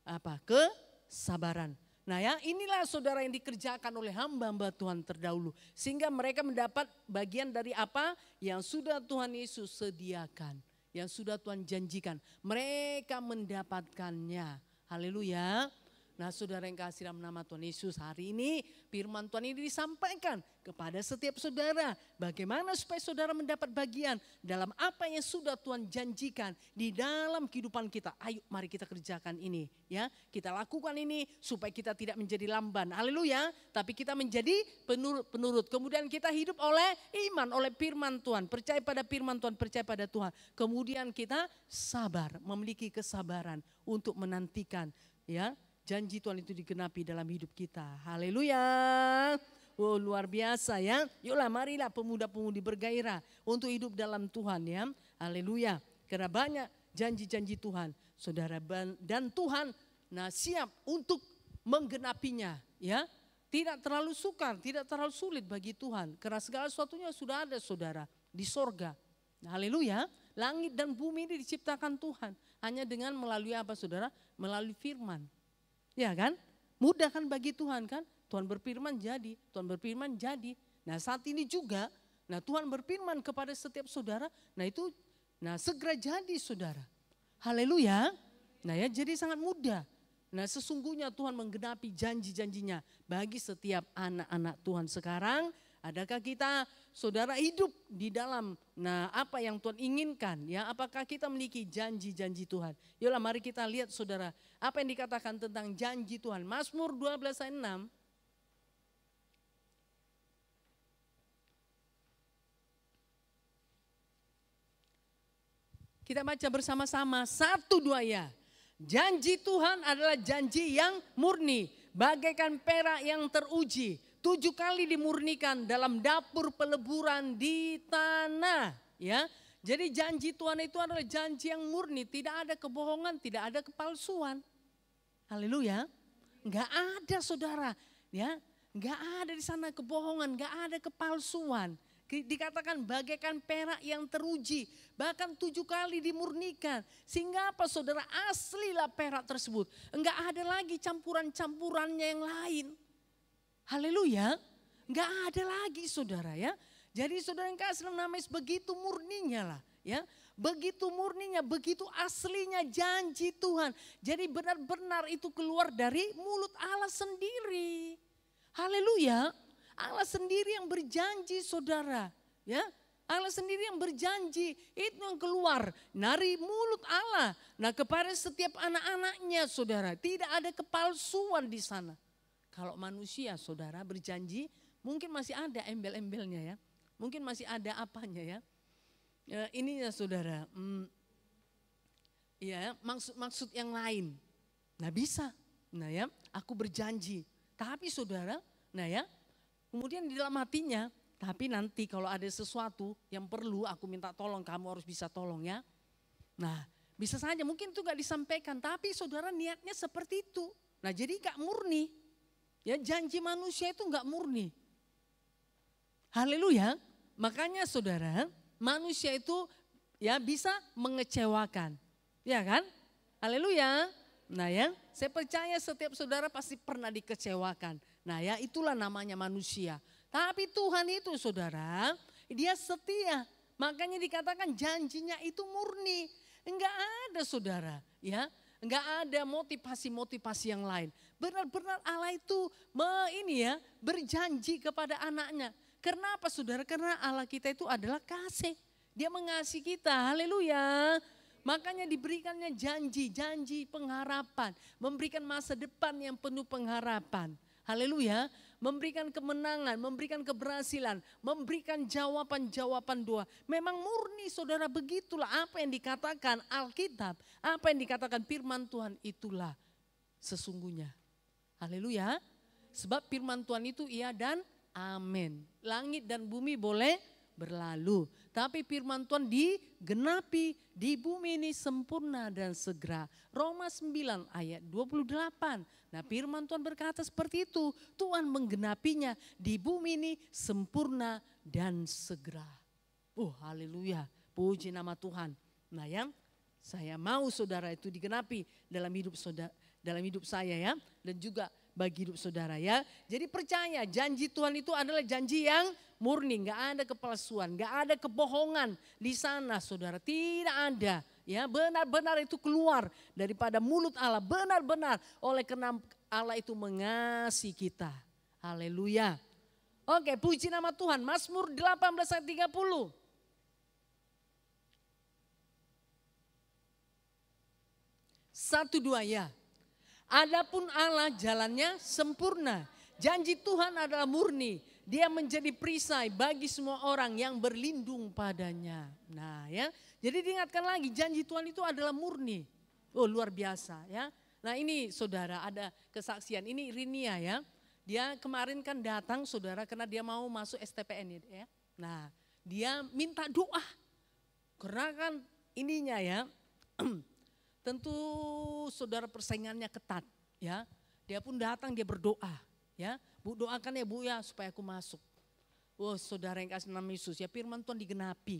[SPEAKER 2] apa? Kesabaran. Nah ya, inilah saudara yang dikerjakan oleh hamba-hamba Tuhan terdahulu. Sehingga mereka mendapat bagian dari apa yang sudah Tuhan Yesus sediakan. Yang sudah Tuhan janjikan. Mereka mendapatkannya. Haleluya. Nah saudara yang kasih dalam nama Tuhan Yesus, hari ini firman Tuhan ini disampaikan kepada setiap saudara. Bagaimana supaya saudara mendapat bagian dalam apa yang sudah Tuhan janjikan di dalam kehidupan kita. Ayo mari kita kerjakan ini ya. Kita lakukan ini supaya kita tidak menjadi lamban. Haleluya. Tapi kita menjadi penurut. Kemudian kita hidup oleh iman, oleh firman Tuhan. Percaya pada firman Tuhan, percaya pada Tuhan. Kemudian kita sabar, memiliki kesabaran untuk menantikan ya. Janji Tuhan itu digenapi dalam hidup kita. Haleluya. Oh luar biasa ya. Yuklah marilah pemuda-pemudi bergairah untuk hidup dalam Tuhan ya. Haleluya. Karena banyak janji-janji Tuhan. Saudara dan Tuhan siap untuk menggenapinya ya. Tidak terlalu sukar, tidak terlalu sulit bagi Tuhan. Karena segala sesuatunya sudah ada saudara di sorga. Haleluya. Langit dan bumi ini diciptakan Tuhan. Hanya dengan melalui apa saudara? Melalui firman. Ya kan, mudah kan bagi Tuhan kan, Tuhan berfirman jadi, Tuhan berfirman jadi. Nah saat ini juga, Tuhan berfirman kepada setiap saudara, segera jadi saudara. Haleluya, ya jadi sangat mudah. Sesungguhnya Tuhan menggenapi janji-janjinya bagi setiap anak-anak Tuhan sekarang. Adakah kita saudara hidup di dalam apa yang Tuhan inginkan ya? Apakah kita memiliki janji-janji Tuhan? Yolah mari kita lihat saudara, apa yang dikatakan tentang janji Tuhan. Mazmur 12 ayat 6. Kita baca bersama-sama 1, 2 ya. Janji Tuhan adalah janji yang murni, bagaikan perak yang teruji. 7 kali dimurnikan dalam dapur peleburan di tanah. Ya, jadi janji Tuhan itu adalah janji yang murni, tidak ada kebohongan, tidak ada kepalsuan. Haleluya, nggak ada saudara, ya, nggak ada di sana kebohongan, nggak ada kepalsuan. Dikatakan bagaikan perak yang teruji, bahkan 7 kali dimurnikan. Sehingga apa saudara, aslilah perak tersebut, nggak ada lagi campuran-campurannya yang lain. Haleluya, nggak ada lagi saudara ya. Jadi saudara yang kasih dalam nama Yesus, begitu murninya lah ya. Begitu murninya, begitu aslinya janji Tuhan. Jadi benar-benar itu keluar dari mulut Allah sendiri. Haleluya, Allah sendiri yang berjanji saudara ya. Allah sendiri yang berjanji, itu yang keluar dari mulut Allah. Kepada setiap anak-anaknya saudara, tidak ada kepalsuan di sana. Kalau manusia saudara berjanji mungkin masih ada embel-embelnya ya. Mungkin masih ada apanya ya. Ini ya saudara, ya maksud yang lain. Nah bisa, nah ya aku berjanji. Tapi saudara, nah ya kemudian di dalam hatinya, tapi nanti kalau ada sesuatu yang perlu aku minta tolong, kamu harus bisa tolong ya. Nah bisa saja mungkin itu gak disampaikan, tapi saudara niatnya seperti itu. Nah jadi gak murni, ya janji manusia itu gak murni. Haleluya, makanya saudara manusia itu ya bisa mengecewakan, ya kan? Haleluya. Nah ya, saya percaya setiap saudara pasti pernah dikecewakan. Nah ya, itulah namanya manusia. Tapi Tuhan itu saudara, dia setia. Makanya dikatakan janjinya itu murni. Enggak ada saudara, ya. Enggak ada motivasi-motivasi yang lain. Benar-benar Allah itu berjanji kepada anaknya. Kenapa saudara? Karena Allah kita itu adalah kasih. Dia mengasihi kita, haleluya. Makanya diberikannya janji pengharapan. Memberikan masa depan yang penuh pengharapan. Haleluya. Memberikan kemenangan, memberikan keberhasilan. Memberikan jawaban-jawaban doa. Memang murni saudara, begitulah apa yang dikatakan Alkitab. Apa yang dikatakan firman Tuhan itulah sesungguhnya. Haleluya. Sebab firman Tuhan itu iya dan amin. Langit dan bumi boleh berlalu. Tapi firman Tuhan digenapi di bumi ini sempurna dan segera. Roma 9 ayat 28. Nah firman Tuhan berkata seperti itu. Tuhan menggenapinya di bumi ini sempurna dan segera. Haleluya. Puji nama Tuhan. Nah ya, saya mau saudara itu digenapi dalam hidup saudara, dalam hidup saya ya. Dan juga bagi hidup saudara ya. Jadi percaya janji Tuhan itu adalah janji yang murni, nggak ada kepalsuan, nggak ada kebohongan di sana saudara, tidak ada. Ya benar-benar itu keluar daripada mulut Allah, benar-benar oleh karena Allah itu mengasihi kita. Haleluya. Oke, puji nama Tuhan. Mazmur 18 ayat 30. Satu dua ya. Adapun Allah jalannya sempurna. Janji Tuhan adalah murni. Dia menjadi perisai bagi semua orang yang berlindung padanya. Nah ya, jadi diingatkan lagi janji Tuhan itu adalah murni. Luar biasa ya. Nah ini saudara ada kesaksian, ini Rinia ya. Dia kemarin kan datang saudara karena dia mau masuk STPN ya. Nah dia minta doa. Karena kan ininya ya, tentu saudara persaingannya ketat ya. Dia pun datang dia berdoa ya. Bu doakan ya Bu ya supaya aku masuk. Saudara yang kasih nama Yesus ya, firman Tuhan digenapi.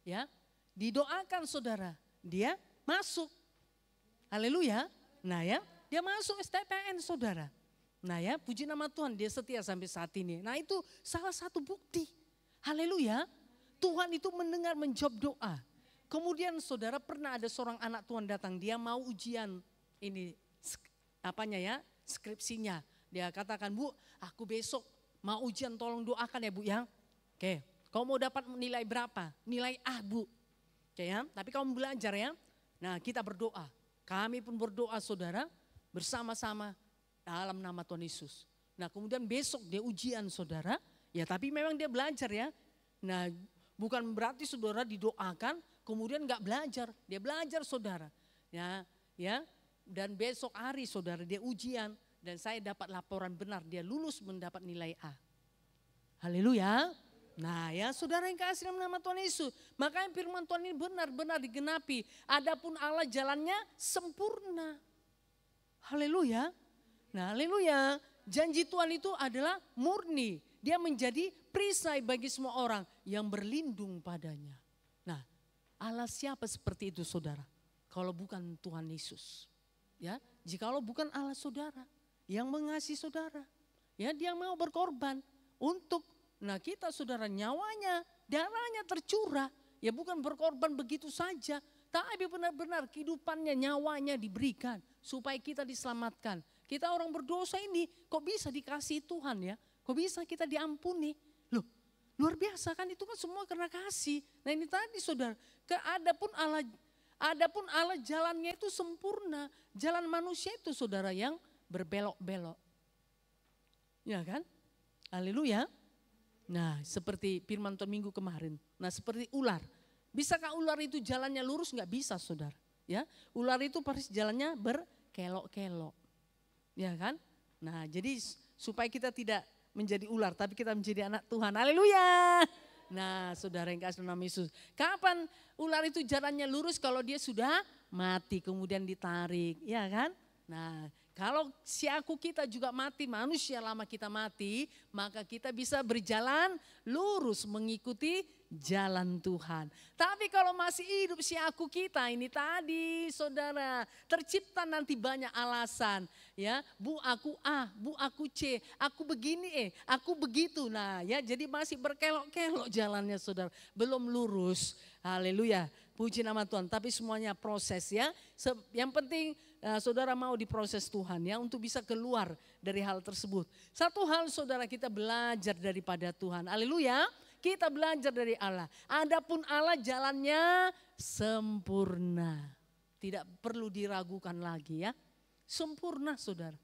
[SPEAKER 2] Ya, didoakan saudara, dia masuk. Haleluya. Nah ya, dia masuk STPN saudara. Nah ya, puji nama Tuhan, dia setia sampai saat ini. Nah itu salah satu bukti. Haleluya. Tuhan itu mendengar menjawab doa. Kemudian saudara pernah ada seorang anak Tuhan datang, dia mau ujian ini skripsinya. Dia katakan, Bu, aku besok mau ujian, tolong doakan ya Bu ya. Oke, kamu mau dapat nilai berapa? Nilai A Bu. Oke ya, tapi kamu belajar ya. Nah kita berdoa, kami pun berdoa saudara bersama-sama dalam nama Tuhan Yesus. Nah kemudian besok dia ujian saudara, ya tapi memang dia belajar ya. Nah bukan berarti saudara didoakan kemudian gak belajar, dia belajar saudara. Ya, dan besok hari saudara dia ujian. Dan saya dapat laporan benar, dia lulus mendapat nilai A. Haleluya. Nah ya saudara yang kasih dalam nama Tuhan Yesus. Makanya firman Tuhan ini benar-benar digenapi. Adapun Allah jalannya sempurna. Haleluya. Nah haleluya. Janji Tuhan itu adalah murni. Dia menjadi perisai bagi semua orang yang berlindung padanya. Nah Allah siapa seperti itu saudara? Kalau bukan Tuhan Yesus. Ya, jikalau bukan Allah saudara yang mengasihi saudara, ya dia mau berkorban untuk, nah kita saudara nyawanya, darahnya tercurah, ya bukan berkorban begitu saja, tapi benar-benar kehidupannya, nyawanya diberikan supaya kita diselamatkan. Kita orang berdosa ini kok bisa dikasihi Tuhan ya, kok bisa kita diampuni, loh luar biasa kan, itu kan semua karena kasih. Nah ini tadi saudara, adapun Allah jalannya itu sempurna, jalan manusia itu saudara yang berbelok-belok. Ya kan? Haleluya. Nah seperti firman Tuhan minggu kemarin. Nah seperti ular. Bisakah ular itu jalannya lurus? Nggak bisa, saudara. Ya, ular itu pasti jalannya berkelok-kelok. Ya kan? Nah, jadi supaya kita tidak menjadi ular, tapi kita menjadi anak Tuhan. Haleluya. Nah, saudara yang kasih nama Yesus. Kapan ular itu jalannya lurus? Kalau dia sudah mati kemudian ditarik. Ya kan? Nah, kalau si aku kita juga mati, manusia lama kita mati, maka kita bisa berjalan lurus mengikuti jalan Tuhan. Tapi kalau masih hidup si aku kita ini tadi, saudara, tercipta nanti banyak alasan. Ya, bu aku A, bu aku C, aku begini aku begitu. Nah ya, jadi masih berkelok-kelok jalannya, saudara. Belum lurus. Haleluya. Puji nama Tuhan, tapi semuanya proses ya. Yang penting saudara mau diproses Tuhan ya untuk bisa keluar dari hal tersebut. Satu hal saudara, kita belajar daripada Tuhan. Haleluya. Kita belajar dari Allah. Adapun Allah jalannya sempurna. Tidak perlu diragukan lagi ya. Sempurna saudara.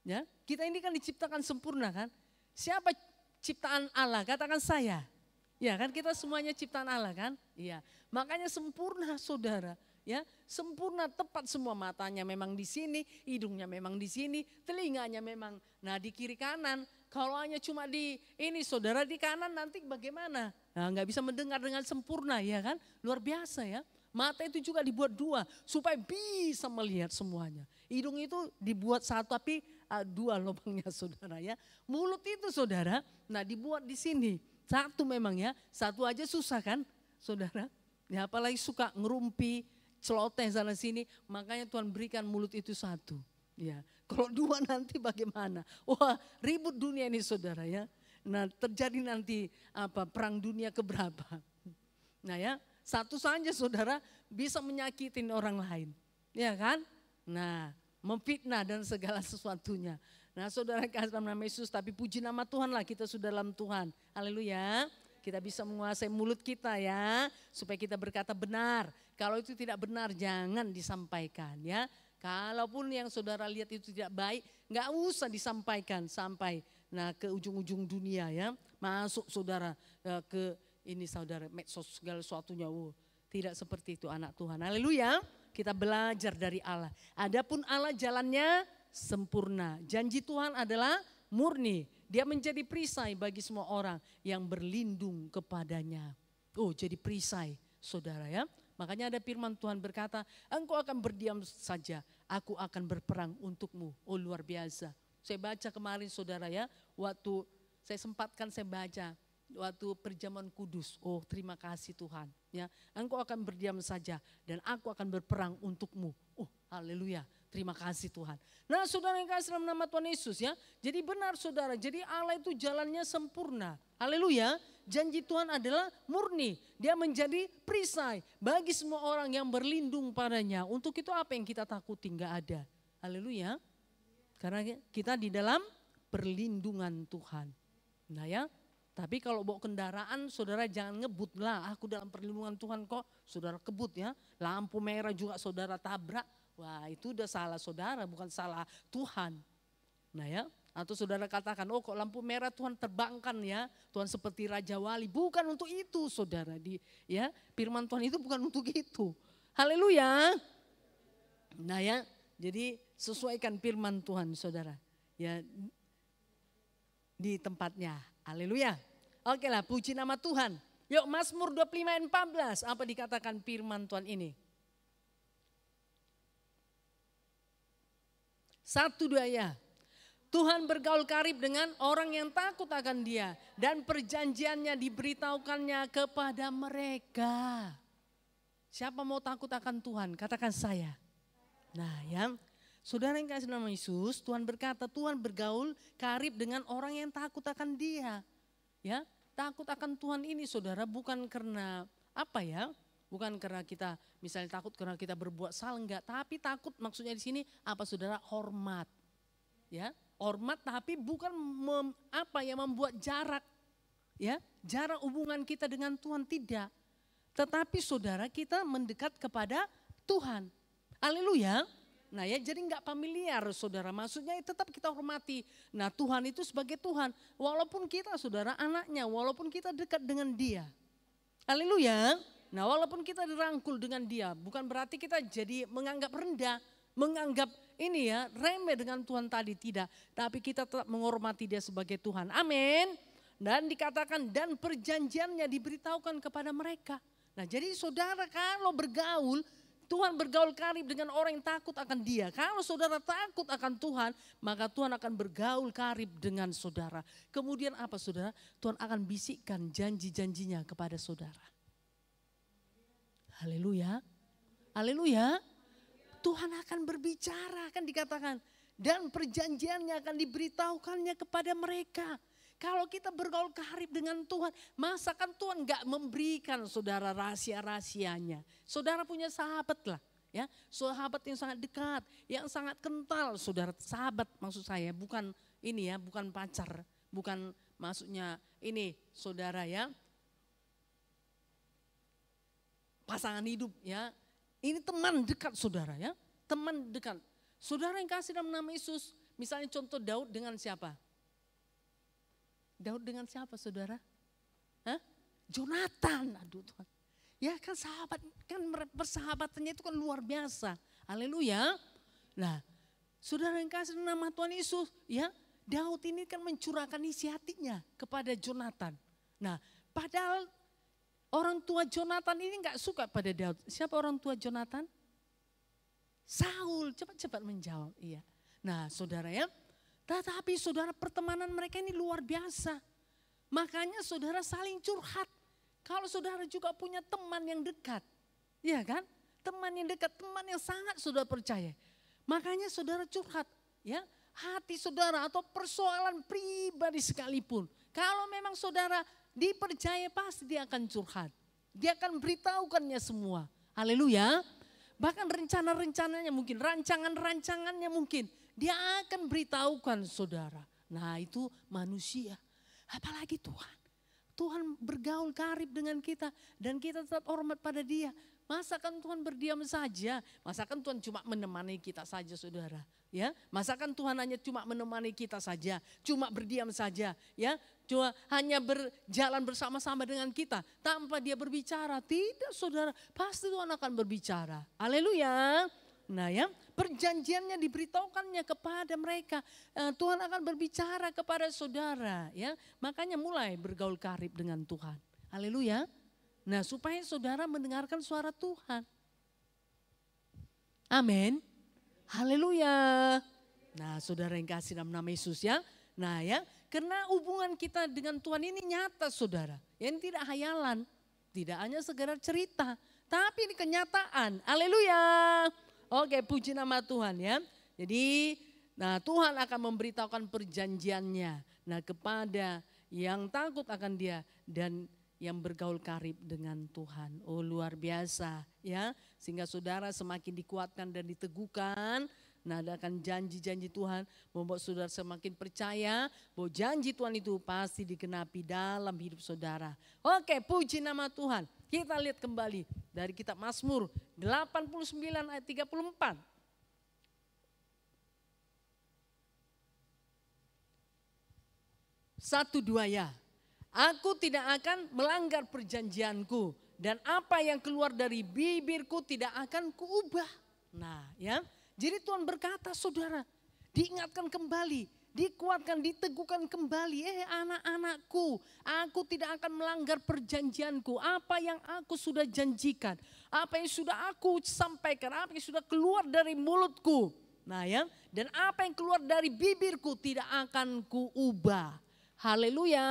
[SPEAKER 2] Ya, kita ini kan diciptakan sempurna kan. Siapa ciptaan Allah? Katakan saya. Ya kan, kita semuanya ciptaan Allah kan. Iya. Makanya sempurna saudara. Ya, sempurna, tepat semua, matanya memang di sini, hidungnya memang di sini, telinganya memang nah di kiri kanan. Kalau hanya cuma di ini saudara di kanan nanti bagaimana? Nah, nggak bisa mendengar dengan sempurna ya kan? Luar biasa ya. Mata itu juga dibuat dua supaya bisa melihat semuanya. Hidung itu dibuat satu tapi dua lubangnya saudara ya. Mulut itu saudara, nah dibuat di sini. Satu memang ya, satu aja susah kan saudara. Ya apalagi suka ngerumpi, celoteh sana sini, makanya Tuhan berikan mulut itu satu. Ya, kalau dua nanti bagaimana? Wah, ribut dunia ini saudara ya. Nah, terjadi nanti perang dunia keberapa? Nah ya, satu saja saudara bisa menyakitin orang lain. Ya kan? Nah, memfitnah dan segala sesuatunya. Nah, saudara kasih nama Yesus, tapi puji nama Tuhan lah, kita sudah dalam Tuhan. Haleluya. Kita bisa menguasai mulut kita ya, supaya kita berkata benar. Kalau itu tidak benar jangan disampaikan ya. Kalaupun yang saudara lihat itu tidak baik, nggak usah disampaikan sampai ke ujung-ujung dunia ya. Masuk saudara ke ini saudara, medsos segala sesuatunya. Tidak seperti itu anak Tuhan. Haleluya. Kita belajar dari Allah. Adapun Allah jalannya sempurna. Janji Tuhan adalah murni. Dia menjadi perisai bagi semua orang yang berlindung kepadanya. Oh, jadi perisai saudara ya. Makanya ada firman Tuhan berkata, engkau akan berdiam saja, aku akan berperang untukmu. Oh, luar biasa. Saya baca kemarin saudara ya, waktu saya sempatkan saya baca waktu perjamuan kudus. Oh, terima kasih Tuhan ya. Engkau akan berdiam saja dan aku akan berperang untukmu. Oh, haleluya. Terima kasih Tuhan. Nah, saudara yang kasih dalam nama Tuhan Yesus ya. Jadi benar saudara, jadi Allah itu jalannya sempurna. Haleluya. Janji Tuhan adalah murni. Dia menjadi perisai bagi semua orang yang berlindung padanya. Untuk itu apa yang kita takuti? Enggak ada. Haleluya. Karena kita di dalam perlindungan Tuhan. Nah ya, tapi kalau bawa kendaraan saudara jangan ngebut lah. Aku dalam perlindungan Tuhan kok. Saudara kebut ya. Lampu merah juga saudara tabrak. Wah, itu udah salah saudara, bukan salah Tuhan. Nah ya, atau saudara katakan, oh kok lampu merah Tuhan terbangkan ya, Tuhan seperti Raja Wali. Bukan untuk itu saudara, ya firman Tuhan itu bukan untuk itu. Haleluya. Nah ya, jadi sesuaikan firman Tuhan saudara, ya di tempatnya. Haleluya. Oke lah, puji nama Tuhan. Yuk Mazmur 25 ayat 14, apa dikatakan firman Tuhan ini? 1, 2 ya. Tuhan bergaul karib dengan orang yang takut akan Dia dan perjanjiannya diberitahukannya kepada mereka. Siapa mau takut akan Tuhan? Katakan saya. Nah ya, saudara yang kasih nama Yesus, Tuhan berkata Tuhan bergaul karib dengan orang yang takut akan Dia. Ya, takut akan Tuhan ini saudara bukan karena apa ya? Bukan karena kita misalnya takut karena kita berbuat salah, enggak. Tapi takut maksudnya di sini apa saudara? Hormat. Ya, hormat tapi bukan membuat jarak. Ya, jarak hubungan kita dengan Tuhan tidak. Tetapi saudara kita mendekat kepada Tuhan. Haleluya. Nah ya, jadi enggak familiar saudara. Maksudnya tetap kita hormati. Nah Tuhan itu sebagai Tuhan. Walaupun kita saudara anaknya, walaupun kita dekat dengan Dia. Haleluya. Nah walaupun kita dirangkul dengan dia, bukan berarti kita jadi menganggap rendah, menganggap ini ya remeh dengan Tuhan tadi, tidak. Tapi kita tetap menghormati dia sebagai Tuhan. Amin. Dan dikatakan dan perjanjiannya diberitahukan kepada mereka. Nah jadi saudara kalau bergaul, Tuhan bergaul karib dengan orang yang takut akan dia. Kalau saudara takut akan Tuhan, maka Tuhan akan bergaul karib dengan saudara. Kemudian apa saudara? Tuhan akan bisikkan janji-janjinya kepada saudara. Haleluya. Haleluya. Tuhan akan berbicara, akan dikatakan. Dan perjanjiannya akan diberitahukannya kepada mereka. Kalau kita bergaul karib dengan Tuhan, masa kan Tuhan gak memberikan saudara rahasia-rahasianya. Saudara punya sahabat lah. Ya, sahabat yang sangat dekat, yang sangat kental. Saudara sahabat maksud saya, bukan ini ya, bukan pacar. Bukan maksudnya ini saudara ya. Pasangan hidup ya, ini teman dekat saudara ya, teman dekat. Saudara yang kasih dalam nama Yesus, misalnya contoh Daud dengan siapa? Daud dengan siapa saudara? Hah? Jonathan, aduh Tuhan. Ya kan sahabat, kan persahabatannya itu kan luar biasa. Haleluya. Nah saudara yang kasih nama Tuhan Yesus ya, Daud ini kan mencurahkan isi hatinya kepada Jonathan. Nah padahal orang tua Jonathan ini gak suka pada Daud. Siapa orang tua Jonathan? Saul, cepat-cepat menjawab. Iya. Nah saudara ya, tetapi saudara pertemanan mereka ini luar biasa. Makanya saudara saling curhat. Kalau saudara juga punya teman yang dekat. Iya kan? Teman yang dekat, teman yang sangat saudara percaya. Makanya saudara curhat. Ya, hati saudara atau persoalan pribadi sekalipun. Kalau memang saudara dipercaya pasti dia akan curhat. Dia akan beritahukannya semua. Haleluya. Bahkan rencana-rencananya mungkin, rancangan-rancangannya mungkin. Dia akan beritahukan saudara. Nah itu manusia. Apalagi Tuhan. Tuhan bergaul karib dengan kita. Dan kita tetap hormat pada dia. Masakan Tuhan berdiam saja? Masakan Tuhan cuma menemani kita saja saudara? Ya, masakan Tuhan hanya cuma menemani kita saja, cuma berdiam saja, ya, cuma hanya berjalan bersama-sama dengan kita tanpa dia berbicara? Tidak saudara, pasti Tuhan akan berbicara. Haleluya. Nah ya, perjanjiannya diberitahukannya kepada mereka. Tuhan akan berbicara kepada saudara, ya. Makanya mulai bergaul karib dengan Tuhan. Haleluya. Nah, supaya saudara mendengarkan suara Tuhan. Amin. Haleluya. Nah saudara yang kasih dalam nama Yesus ya. Nah ya, karena hubungan kita dengan Tuhan ini nyata saudara. Yang tidak hayalan, tidak hanya sekedar cerita. Tapi ini kenyataan. Haleluya. Oke, puji nama Tuhan ya. Jadi nah Tuhan akan memberitahukan perjanjiannya. Nah kepada yang takut akan dia dan yang bergaul karib dengan Tuhan. Oh luar biasa ya. Sehingga saudara semakin dikuatkan dan diteguhkan. Nah akan janji-janji Tuhan membuat saudara semakin percaya bahwa janji Tuhan itu pasti digenapi dalam hidup saudara. Oke, puji nama Tuhan. Kita lihat kembali dari kitab Mazmur 89 ayat 34. Satu dua ya. Aku tidak akan melanggar perjanjianku dan apa yang keluar dari bibirku tidak akan kuubah. Nah ya, jadi Tuhan berkata saudara, diingatkan kembali, dikuatkan, diteguhkan kembali. Anak-anakku, aku tidak akan melanggar perjanjianku. Apa yang aku sudah janjikan, apa yang sudah aku sampaikan, apa yang sudah keluar dari mulutku. Nah ya, dan apa yang keluar dari bibirku tidak akan kuubah. Haleluya.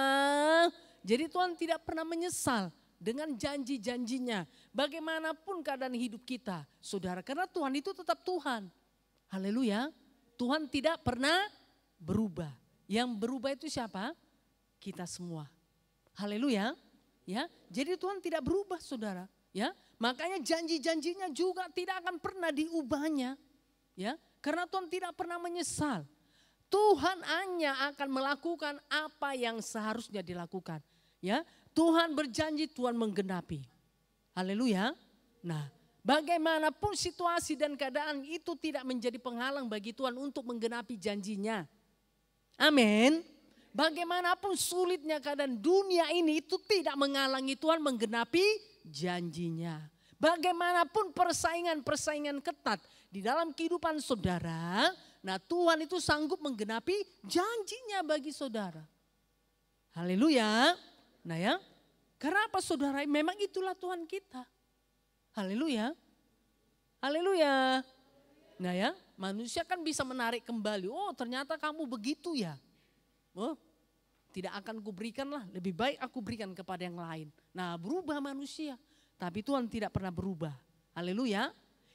[SPEAKER 2] Jadi Tuhan tidak pernah menyesal dengan janji-janjinya. Bagaimanapun keadaan hidup kita, saudara. Karena Tuhan itu tetap Tuhan. Haleluya. Tuhan tidak pernah berubah. Yang berubah itu siapa? Kita semua. Haleluya. Ya, jadi Tuhan tidak berubah saudara. Ya, makanya janji-janjinya juga tidak akan pernah diubahnya. Ya, karena Tuhan tidak pernah menyesal. Tuhan hanya akan melakukan apa yang seharusnya dilakukan. Ya, Tuhan berjanji, Tuhan menggenapi. Haleluya. Nah, bagaimanapun situasi dan keadaan itu tidak menjadi penghalang bagi Tuhan untuk menggenapi janjinya. Amin. Bagaimanapun sulitnya keadaan dunia ini itu tidak menghalangi Tuhan menggenapi janjinya. Bagaimanapun persaingan ketat di dalam kehidupan saudara, nah Tuhan itu sanggup menggenapi janjinya bagi saudara. Haleluya. Nah ya, karena apa saudara? Memang itulah Tuhan kita. Haleluya. Haleluya. Nah ya, manusia kan bisa menarik kembali. Oh ternyata kamu begitu ya. Oh, tidak akan kuberikan lah, lebih baik aku berikan kepada yang lain. Nah berubah manusia. Tapi Tuhan tidak pernah berubah. Haleluya.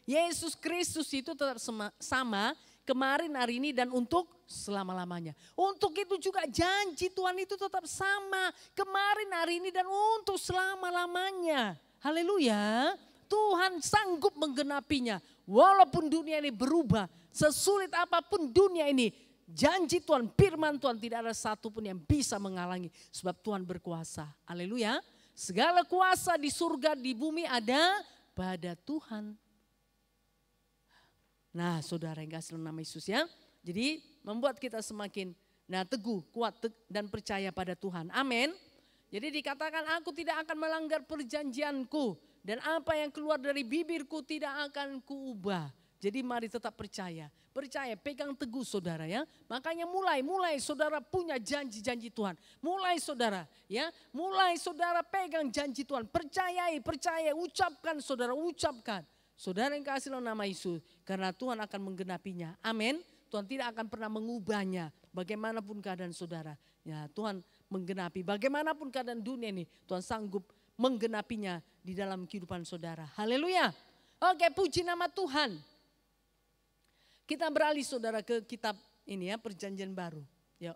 [SPEAKER 2] Yesus Kristus itu tetap sama kemarin, hari ini, dan untuk selama-lamanya. Untuk itu juga janji Tuhan itu tetap sama kemarin, hari ini, dan untuk selama-lamanya. Haleluya. Tuhan sanggup menggenapinya. Walaupun dunia ini berubah, sesulit apapun dunia ini, janji Tuhan, firman Tuhan tidak ada satupun yang bisa menghalangi. Sebab Tuhan berkuasa. Haleluya. Segala kuasa di surga, di bumi ada pada Tuhan. Nah saudara yang kasih dalam nama Yesus ya. Jadi membuat kita semakin teguh, kuat dan percaya pada Tuhan. Amin. Jadi dikatakan aku tidak akan melanggar perjanjianku. Dan apa yang keluar dari bibirku tidak akan kuubah. Jadi mari tetap percaya. Percaya, pegang teguh saudara ya. Makanya mulai saudara punya janji-janji Tuhan. Mulai saudara ya. Mulai saudara pegang janji Tuhan. Percaya, ucapkan saudara, ucapkan. Saudara yang kasih dalam nama Yesus. Karena Tuhan akan menggenapinya. Amin. Tuhan tidak akan pernah mengubahnya. Bagaimanapun keadaan saudara. Ya Tuhan menggenapi. Bagaimanapun keadaan dunia ini. Tuhan sanggup menggenapinya di dalam kehidupan saudara. Haleluya. Oke, puji nama Tuhan. Kita beralih saudara ke kitab ini ya, Perjanjian Baru. Yuk.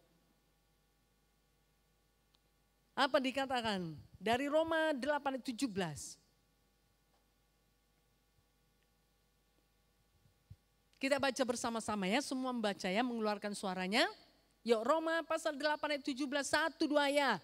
[SPEAKER 2] Apa dikatakan? Dari Roma 8:17. Kita baca bersama-sama ya, semua membaca ya, mengeluarkan suaranya. Yuk, Roma pasal 8:17, 1-2 ya.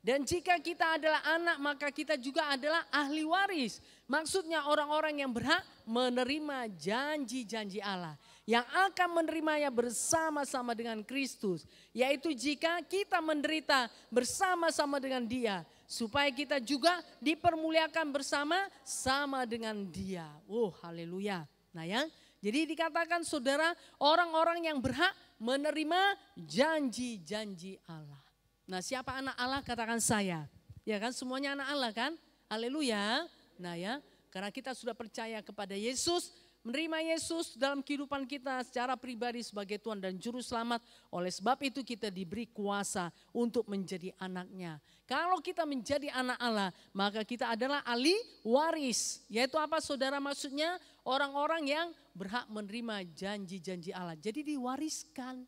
[SPEAKER 2] Dan jika kita adalah anak, maka kita juga adalah ahli waris. Maksudnya orang-orang yang berhak menerima janji-janji Allah. Yang akan menerimanya bersama-sama dengan Kristus. Yaitu jika kita menderita bersama-sama dengan Dia. Supaya kita juga dipermuliakan bersama-sama dengan Dia. Oh haleluya. Nah ya, jadi dikatakan saudara, orang-orang yang berhak menerima janji-janji Allah. Nah siapa anak Allah? Katakan saya. Ya kan, semuanya anak Allah kan? Haleluya. Nah ya, karena kita sudah percaya kepada Yesus, menerima Yesus dalam kehidupan kita secara pribadi sebagai Tuhan dan Juru Selamat. Oleh sebab itu kita diberi kuasa untuk menjadi anaknya. Kalau kita menjadi anak Allah, maka kita adalah ahli waris. Yaitu apa saudara maksudnya? Orang-orang yang berhak menerima janji-janji Allah. Jadi diwariskan.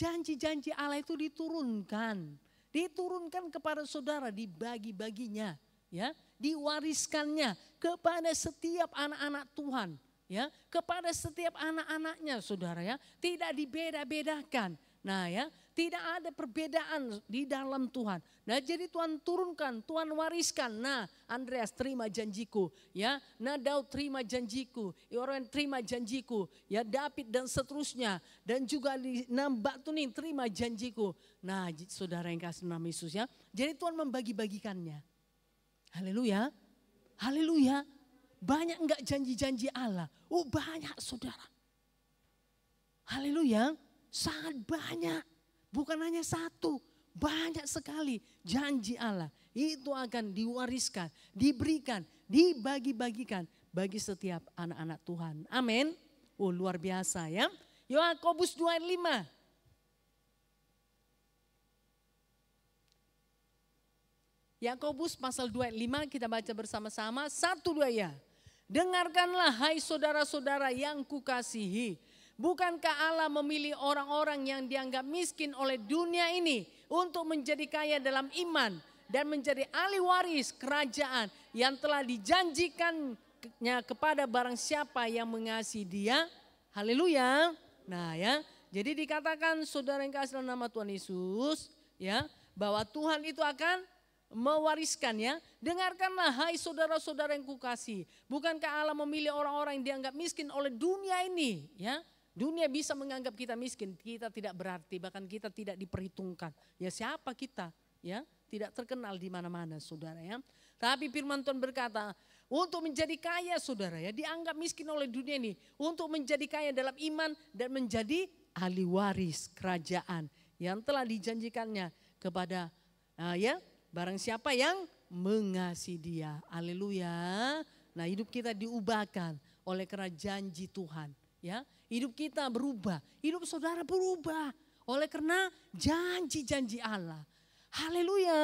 [SPEAKER 2] Janji-janji Allah itu diturunkan. Diturunkan kepada saudara, dibagi-baginya. Ya, diwariskannya kepada setiap anak-anak Tuhan. Ya, kepada setiap anak-anaknya saudara ya. Tidak dibeda-bedakan. Nah ya, tidak ada perbedaan di dalam Tuhan. Nah jadi Tuhan turunkan, Tuhan wariskan. Nah Andreas terima janjiku. Ya, nah Daud terima janjiku. Yoran terima janjiku. Ya David dan seterusnya. Dan juga di Mbak Tuning terima janjiku. Nah saudara yang kasih nama Yesus ya. Jadi Tuhan membagi-bagikannya. Haleluya. Haleluya. Banyak enggak janji-janji Allah? Oh banyak saudara. Haleluya. Sangat banyak. Bukan hanya satu. Banyak sekali janji Allah. Itu akan diwariskan, diberikan, dibagi-bagikan bagi setiap anak-anak Tuhan. Amin. Oh luar biasa ya. Yakobus 2:5. Yakobus pasal 2:5 kita baca bersama-sama. 1-2 ya. Dengarkanlah hai saudara-saudara yang kukasihi. Bukankah Allah memilih orang-orang yang dianggap miskin oleh dunia ini untuk menjadi kaya dalam iman dan menjadi ahli waris kerajaan yang telah dijanjikannya kepada barang siapa yang mengasihi Dia? Haleluya. Nah ya, jadi dikatakan saudara yang kasih dalam nama Tuhan Yesus ya, bahwa Tuhan itu akan mewariskan ya. Dengarkanlah hai saudara-saudara yang kukasihi. Bukankah Allah memilih orang-orang yang dianggap miskin oleh dunia ini ya? Dunia bisa menganggap kita miskin, kita tidak berarti, bahkan kita tidak diperhitungkan. Ya siapa kita? Ya, tidak terkenal di mana-mana saudara ya. Tapi firman Tuhan berkata, untuk menjadi kaya saudara ya, dianggap miskin oleh dunia ini. Untuk menjadi kaya dalam iman dan menjadi ahli waris kerajaan yang telah dijanjikannya kepada barang siapa yang mengasihi Dia. Haleluya. Nah, hidup kita diubahkan oleh karena janji Tuhan, ya. Hidup kita berubah, hidup saudara berubah oleh karena janji-janji Allah. Haleluya.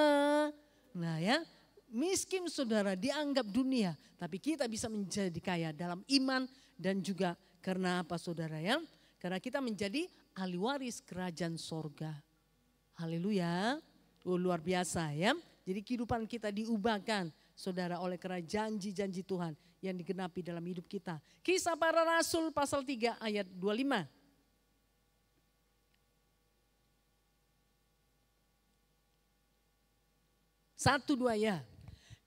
[SPEAKER 2] Nah, ya, miskin saudara dianggap dunia, tapi kita bisa menjadi kaya dalam iman dan juga karena apa saudara ya? Karena kita menjadi ahli waris kerajaan sorga. Haleluya. Luar biasa ya. Jadi kehidupan kita diubahkan saudara oleh karena janji-janji Tuhan yang digenapi dalam hidup kita. Kisah Para Rasul pasal 3 ayat 25. Satu dua ya.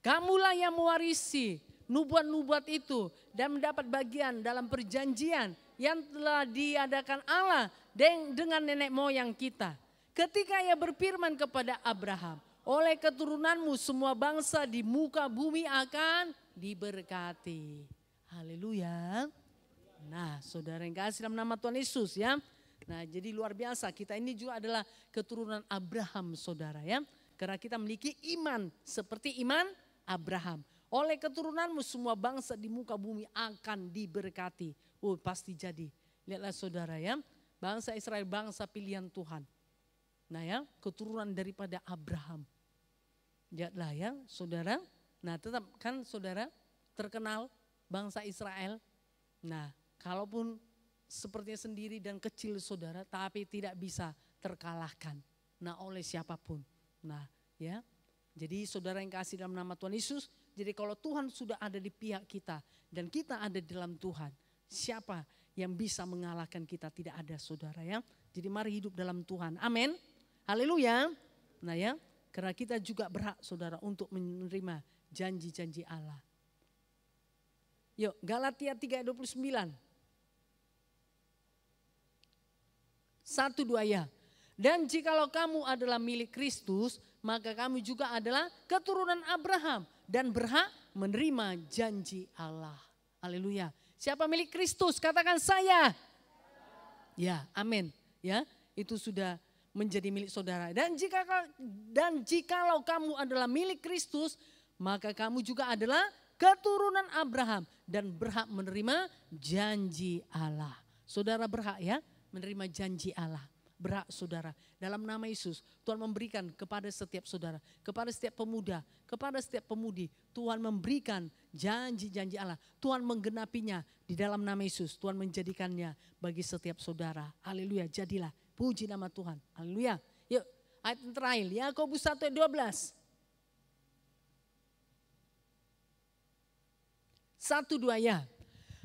[SPEAKER 2] Kamulah yang mewarisi nubuat-nubuat itu dan mendapat bagian dalam perjanjian yang telah diadakan Allah dengan nenek moyang kita. Ketika ia berfirman kepada Abraham, oleh keturunanmu semua bangsa di muka bumi akan diberkati. Haleluya. Nah, saudara yang kasih dalam nama Tuhan Yesus ya. Nah, jadi luar biasa, kita ini juga adalah keturunan Abraham saudara ya. Karena kita memiliki iman seperti iman Abraham. Oleh keturunanmu semua bangsa di muka bumi akan diberkati. Oh, pasti jadi. Lihatlah saudara ya, bangsa Israel bangsa pilihan Tuhan. Nah ya, keturunan daripada Abraham. Lihatlah ya saudara. Nah tetap kan saudara terkenal bangsa Israel. Nah kalaupun sepertinya sendiri dan kecil saudara, tapi tidak bisa terkalahkan. Nah oleh siapapun. Nah ya, jadi saudara yang kasih dalam nama Tuhan Yesus. Jadi kalau Tuhan sudah ada di pihak kita dan kita ada di dalam Tuhan, siapa yang bisa mengalahkan kita? Tidak ada saudara ya. Jadi mari hidup dalam Tuhan. Amin. Haleluya. Nah ya, karena kita juga berhak saudara untuk menerima janji-janji Allah. Yuk Galatia 3:29. 1-2 ya. Dan jikalau kamu adalah milik Kristus, maka kamu juga adalah keturunan Abraham dan berhak menerima janji Allah. Haleluya. Siapa milik Kristus? Katakan saya. Ya, amin. Ya, itu sudah menjadi milik saudara. Dan jikalau kamu adalah milik Kristus, maka kamu juga adalah keturunan Abraham dan berhak menerima janji Allah. Saudara berhak ya menerima janji Allah. Berhak saudara. Dalam nama Yesus Tuhan memberikan kepada setiap saudara, kepada setiap pemuda, kepada setiap pemudi. Tuhan memberikan janji-janji Allah. Tuhan menggenapinya di dalam nama Yesus. Tuhan menjadikannya bagi setiap saudara. Haleluya, jadilah. Puji nama Tuhan. Haleluya. Yuk ayat yang terakhir. Yakobus 1:12. 1-2 ya.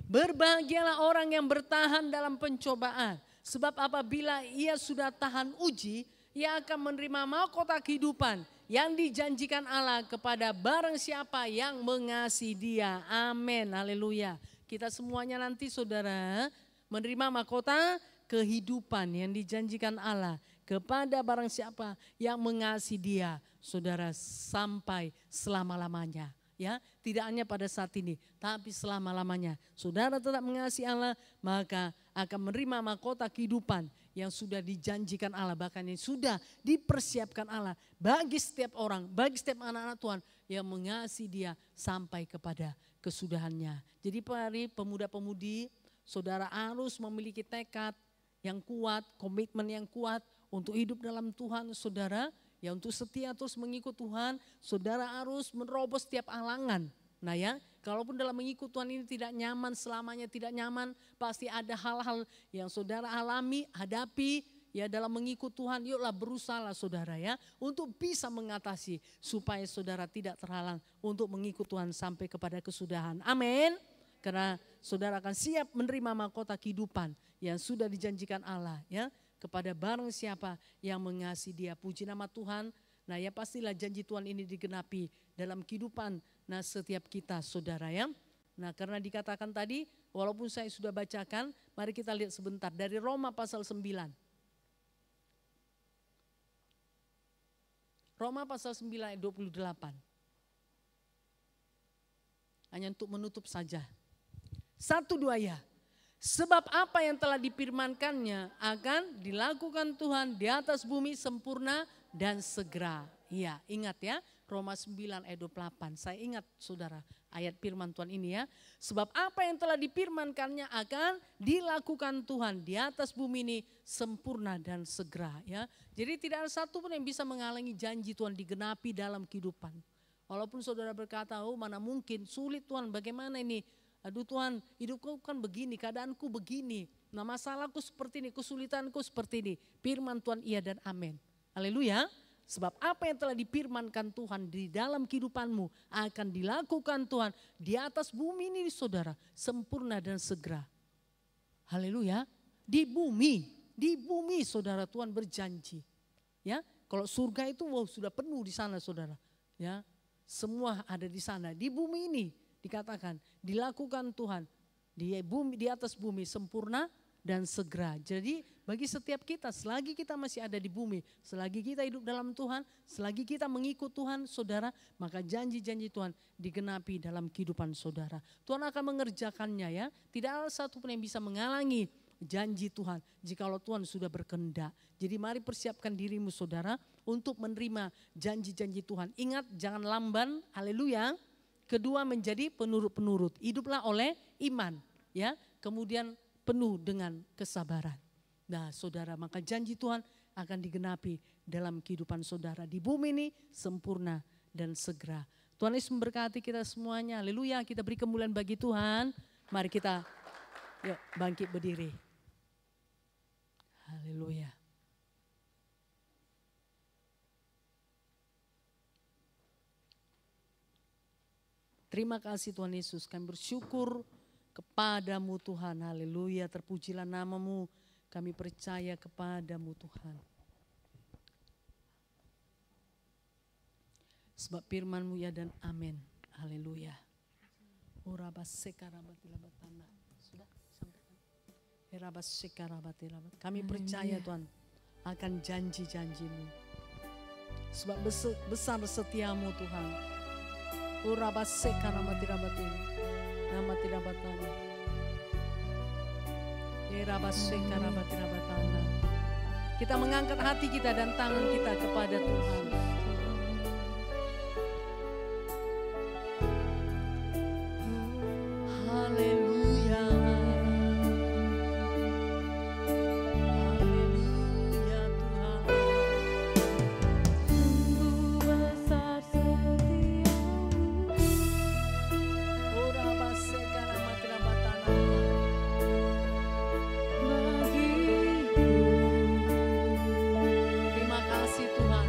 [SPEAKER 2] Berbahagialah orang yang bertahan dalam pencobaan. Sebab apabila ia sudah tahan uji, ia akan menerima mahkota kehidupan yang dijanjikan Allah kepada barang siapa yang mengasihi Dia. Amin. Haleluya. Kita semuanya nanti saudara menerima mahkota kehidupan yang dijanjikan Allah kepada barang siapa yang mengasihi Dia, saudara, sampai selama-lamanya. Ya, tidak hanya pada saat ini, tapi selama-lamanya. Saudara tetap mengasihi Allah, maka akan menerima mahkota kehidupan yang sudah dijanjikan Allah, bahkan yang sudah dipersiapkan Allah bagi setiap orang, bagi setiap anak-anak Tuhan yang mengasihi Dia sampai kepada kesudahannya. Jadi para pemuda-pemudi, saudara harus memiliki tekad yang kuat, komitmen yang kuat untuk hidup dalam Tuhan saudara. Ya untuk setia terus mengikut Tuhan, saudara harus menerobos setiap halangan. Nah ya, kalaupun dalam mengikut Tuhan ini tidak nyaman, selamanya tidak nyaman, pasti ada hal-hal yang saudara alami, hadapi. Ya dalam mengikut Tuhan, yuklah berusaha saudara ya, untuk bisa mengatasi supaya saudara tidak terhalang untuk mengikut Tuhan sampai kepada kesudahan. Amin. Karena saudara akan siap menerima mahkota kehidupan yang sudah dijanjikan Allah ya. Kepada barang siapa yang mengasihi Dia. Puji nama Tuhan. Nah ya pastilah janji Tuhan ini digenapi dalam kehidupan setiap kita saudara ya. Nah karena dikatakan tadi, walaupun saya sudah bacakan, mari kita lihat sebentar dari Roma pasal 9. Roma pasal 9 ayat 28. Hanya untuk menutup saja. 1, 2 ya. Sebab apa yang telah difirmankannya akan dilakukan Tuhan di atas bumi sempurna dan segera. Iya, ingat ya, Roma 9 ayat 28. Saya ingat saudara ayat firman Tuhan ini ya. Sebab apa yang telah difirmankannya akan dilakukan Tuhan di atas bumi ini sempurna dan segera ya. Jadi tidak ada satu pun yang bisa menghalangi janji Tuhan digenapi dalam kehidupan. Walaupun saudara berkata, oh mana mungkin, sulit Tuhan, bagaimana ini? Aduh Tuhan, hidupku kan begini, keadaanku begini. Nah masalahku seperti ini, kesulitanku seperti ini. Firman Tuhan iya dan amin. Haleluya. Sebab apa yang telah difirmankan Tuhan di dalam kehidupanmu akan dilakukan Tuhan di atas bumi ini saudara. Sempurna dan segera. Haleluya. Di bumi saudara Tuhan berjanji. Ya, kalau surga itu wow, sudah penuh di sana saudara. Ya. Semua ada di sana. Di bumi ini dikatakan dilakukan Tuhan di atas bumi sempurna dan segera. Jadi bagi setiap kita selagi kita masih ada di bumi, selagi kita hidup dalam Tuhan, selagi kita mengikut Tuhan saudara, maka janji-janji Tuhan digenapi dalam kehidupan saudara. Tuhan akan mengerjakannya ya. Tidak ada satu pun yang bisa menghalangi janji Tuhan jikalau Tuhan sudah berkehendak. Jadi mari persiapkan dirimu saudara untuk menerima janji-janji Tuhan. Ingat jangan lamban, haleluya. Kedua menjadi penurut-penurut. Hiduplah oleh iman ya. Kemudian penuh dengan kesabaran. Nah saudara maka janji Tuhan akan digenapi dalam kehidupan saudara. Di bumi ini sempurna dan segera. Tuhan Yesus memberkati kita semuanya. Haleluya. Kita beri kemuliaan bagi Tuhan. Mari kita yuk bangkit berdiri. Haleluya. Terima kasih Tuhan Yesus. Kami bersyukur kepadamu Tuhan. Haleluya. Terpujilah namamu. Kami percaya kepadamu Tuhan. Sebab firman-Mu ya dan amin. Haleluya. Sudah sampaikan. Kami percaya Tuhan akan janji-janji-Mu. Sebab besar setiamu Tuhan. Nama tidak batana. Kita mengangkat hati kita dan tangan kita kepada Tuhan. Haleluya. Haleluya Tuhan.
[SPEAKER 1] Sungguh besar setiamu
[SPEAKER 2] Terima kasih Tuhan.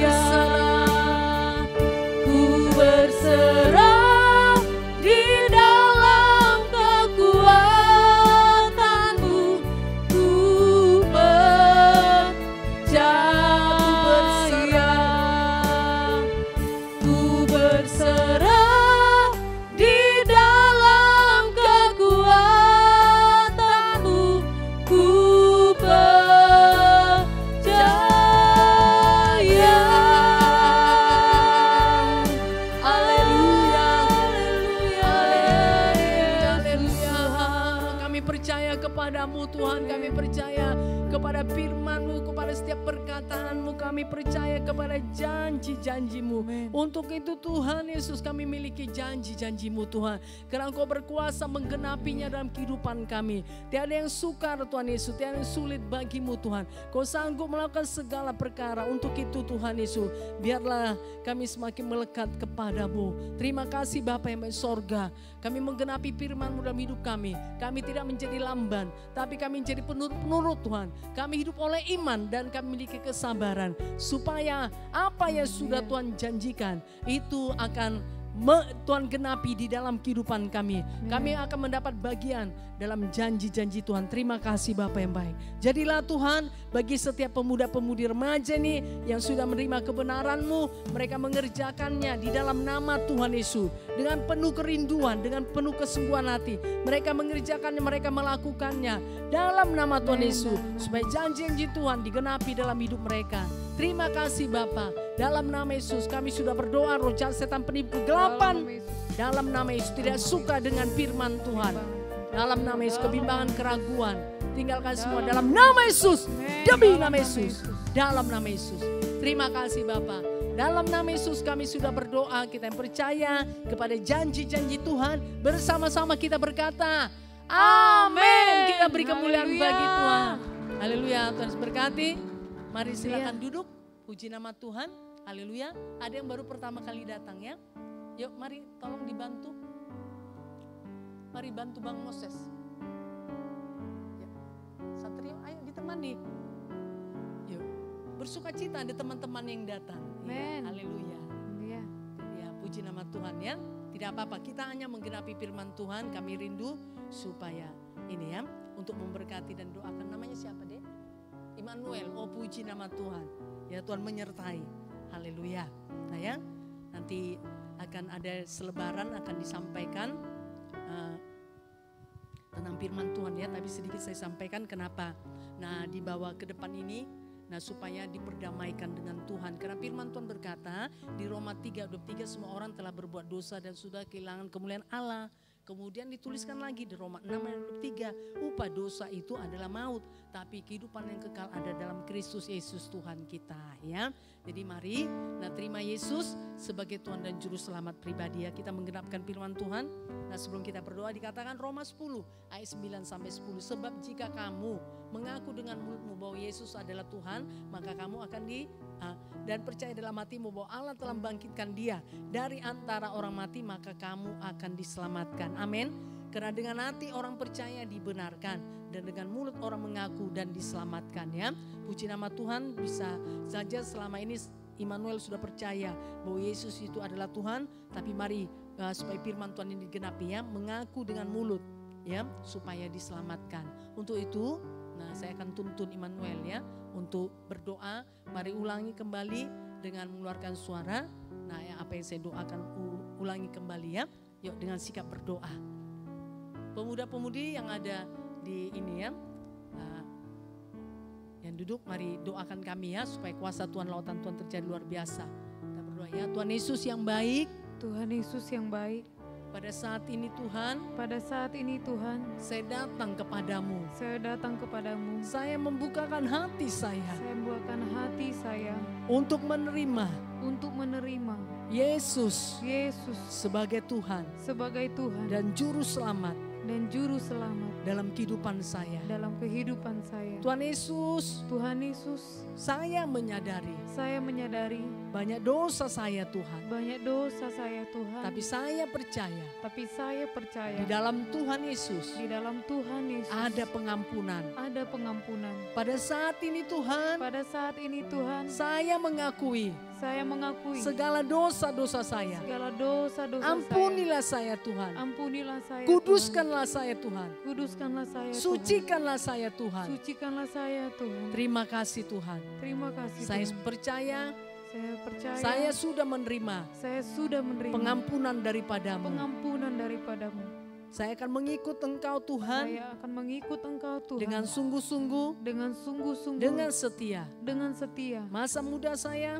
[SPEAKER 2] berserah, ku berserah di dalam kekuatan-Mu, ku percaya. Ku berserah di dalam kekuatan-Mu, ku percaya. Haleluya, haleluya, haleluya. Kami percaya kepadamu Tuhan, kami percaya kepada firman-Mu, kepada setiap perkataan-Mu, kami percaya kepada janji-janji-Mu. Untuk itu Tuhan Yesus, kami miliki janji-janji-Mu Tuhan, karena Engkau berkuasa menggenapinya dalam kehidupan kami. Tiada yang sukar Tuhan Yesus, tiada yang sulit bagi-Mu Tuhan. Kau sanggup melakukan segala perkara. Untuk itu Tuhan Yesus, biarlah kami semakin melekat kepadamu. Terima kasih Bapa yang di sorga, kami menggenapi firman-Mu dalam hidup kami. Kami tidak menjadi lamban, tapi kami menjadi penurut Tuhan. Kami hidup oleh iman dan kami memiliki kesabaran, supaya apa yang sudah Tuhan janjikan itu akan Tuhan genapi di dalam kehidupan kami. Kami akan mendapat bagian dalam janji-janji Tuhan. Terima kasih Bapa yang baik. Jadilah Tuhan bagi setiap pemuda-pemudi remaja nih yang sudah menerima kebenaran-Mu, mereka mengerjakannya di dalam nama Tuhan Yesus dengan penuh kerinduan, dengan penuh kesungguhan hati. Mereka mengerjakannya, mereka melakukannya dalam nama Tuhan Yesus, supaya janji-janji Tuhan digenapi dalam hidup mereka. Terima kasih Bapa. Dalam nama Yesus kami sudah berdoa, roh jahat setan penipu kegelapan dalam nama Yesus tidak suka dengan firman Tuhan. Dalam nama Yesus kebimbangan, keraguan, tinggalkan semua dalam nama Yesus. Demi nama Yesus, dalam nama Yesus. Terima kasih Bapa. Dalam nama Yesus kami sudah berdoa, kita yang percaya kepada janji-janji Tuhan, bersama-sama kita berkata amin. Kita beri kemuliaan bagi Tuhan. Haleluya. Tuhan berkati. Mari silakan duduk. Puji nama Tuhan. Haleluya. Ada yang baru pertama kali datang ya. Yuk mari tolong dibantu. Mari bantu Bang Moses. Ya. Satrio ayo ditemani. Yuk. Bersuka cita ada teman-teman yang datang. Ya, haleluya. Ya. Ya, puji nama Tuhan ya. Tidak apa-apa, kita hanya menggenapi firman Tuhan. Kami rindu supaya ini ya, untuk memberkati dan doakan. Namanya siapa deh? Immanuel. Oh puji nama Tuhan. Ya Tuhan menyertai. Haleluya. Nah ya, nanti akan ada selebaran akan disampaikan tentang firman Tuhan ya. Tapi sedikit saya sampaikan kenapa. Nah dibawa ke depan ini, nah supaya diperdamaikan dengan Tuhan. Karena firman Tuhan berkata di Roma 3:23 semua orang telah berbuat dosa dan sudah kehilangan kemuliaan Allah. Kemudian dituliskan lagi di Roma 6:23, upah dosa itu adalah maut, tapi kehidupan yang kekal ada dalam Kristus Yesus Tuhan kita ya. Jadi mari terima Yesus sebagai Tuhan dan Juru Selamat pribadi ya. Kita menggenapkan firman Tuhan. Nah sebelum kita berdoa dikatakan Roma 10 ayat 9-10, sebab jika kamu mengaku dengan mulutmu bahwa Yesus adalah Tuhan, maka kamu akan dan percaya dalam hatimu bahwa Allah telah membangkitkan dia dari antara orang mati, maka kamu akan diselamatkan. Amin. Karena dengan hati orang percaya dibenarkan dan dengan mulut orang mengaku dan diselamatkan ya. Puji nama Tuhan, bisa saja selama ini Immanuel sudah percaya bahwa Yesus itu adalah Tuhan, tapi mari supaya firman Tuhan ini digenapi ya, mengaku dengan mulut ya supaya diselamatkan. Untuk itu nah saya akan tuntun Immanuel ya untuk berdoa. Mari ulangi kembali dengan mengeluarkan suara. Nah apa yang saya doakan ulangi kembali ya. Yuk dengan sikap berdoa. Pemuda-pemudi yang ada di ini ya, yang duduk mari doakan kami ya supaya kuasa Tuhan, lautan Tuhan terjadi luar biasa. Kita berdoa ya. Tuhan Yesus yang baik,
[SPEAKER 1] Tuhan Yesus yang baik,
[SPEAKER 2] pada saat ini Tuhan,
[SPEAKER 1] saya
[SPEAKER 2] datang kepadamu.
[SPEAKER 1] Saya
[SPEAKER 2] membukakan hati saya. Untuk menerima Yesus sebagai Tuhan dan Juru Selamat dalam kehidupan saya. Tuhan Yesus, saya menyadari banyak dosa saya Tuhan. Tapi saya percaya di dalam Tuhan Yesus ada pengampunan. Pada saat ini Tuhan, saya mengakui
[SPEAKER 1] Saya mengakui
[SPEAKER 2] segala dosa-dosa saya.
[SPEAKER 1] segala dosa-dosa
[SPEAKER 2] Ampunilah saya Tuhan.
[SPEAKER 1] saya. Ampunilah saya.
[SPEAKER 2] Kuduskanlah saya Tuhan.
[SPEAKER 1] Tuhan. Kuduskanlah saya.
[SPEAKER 2] Sucikanlah saya
[SPEAKER 1] Tuhan.
[SPEAKER 2] Tuhan.
[SPEAKER 1] Sucikanlah saya Tuhan.
[SPEAKER 2] Terima kasih Tuhan.
[SPEAKER 1] Terima kasih
[SPEAKER 2] Saya
[SPEAKER 1] Tuhan.
[SPEAKER 2] percaya
[SPEAKER 1] Saya percaya.
[SPEAKER 2] saya sudah menerima
[SPEAKER 1] Saya sudah menerima
[SPEAKER 2] pengampunan daripadamu.
[SPEAKER 1] pengampunan daripadamu.
[SPEAKER 2] Saya akan mengikut Engkau Tuhan
[SPEAKER 1] Saya akan mengikut Engkau Tuhan.
[SPEAKER 2] dengan sungguh-sungguh,
[SPEAKER 1] dengan sungguh-sungguh.
[SPEAKER 2] dengan setia.
[SPEAKER 1] dengan setia.
[SPEAKER 2] Masa muda saya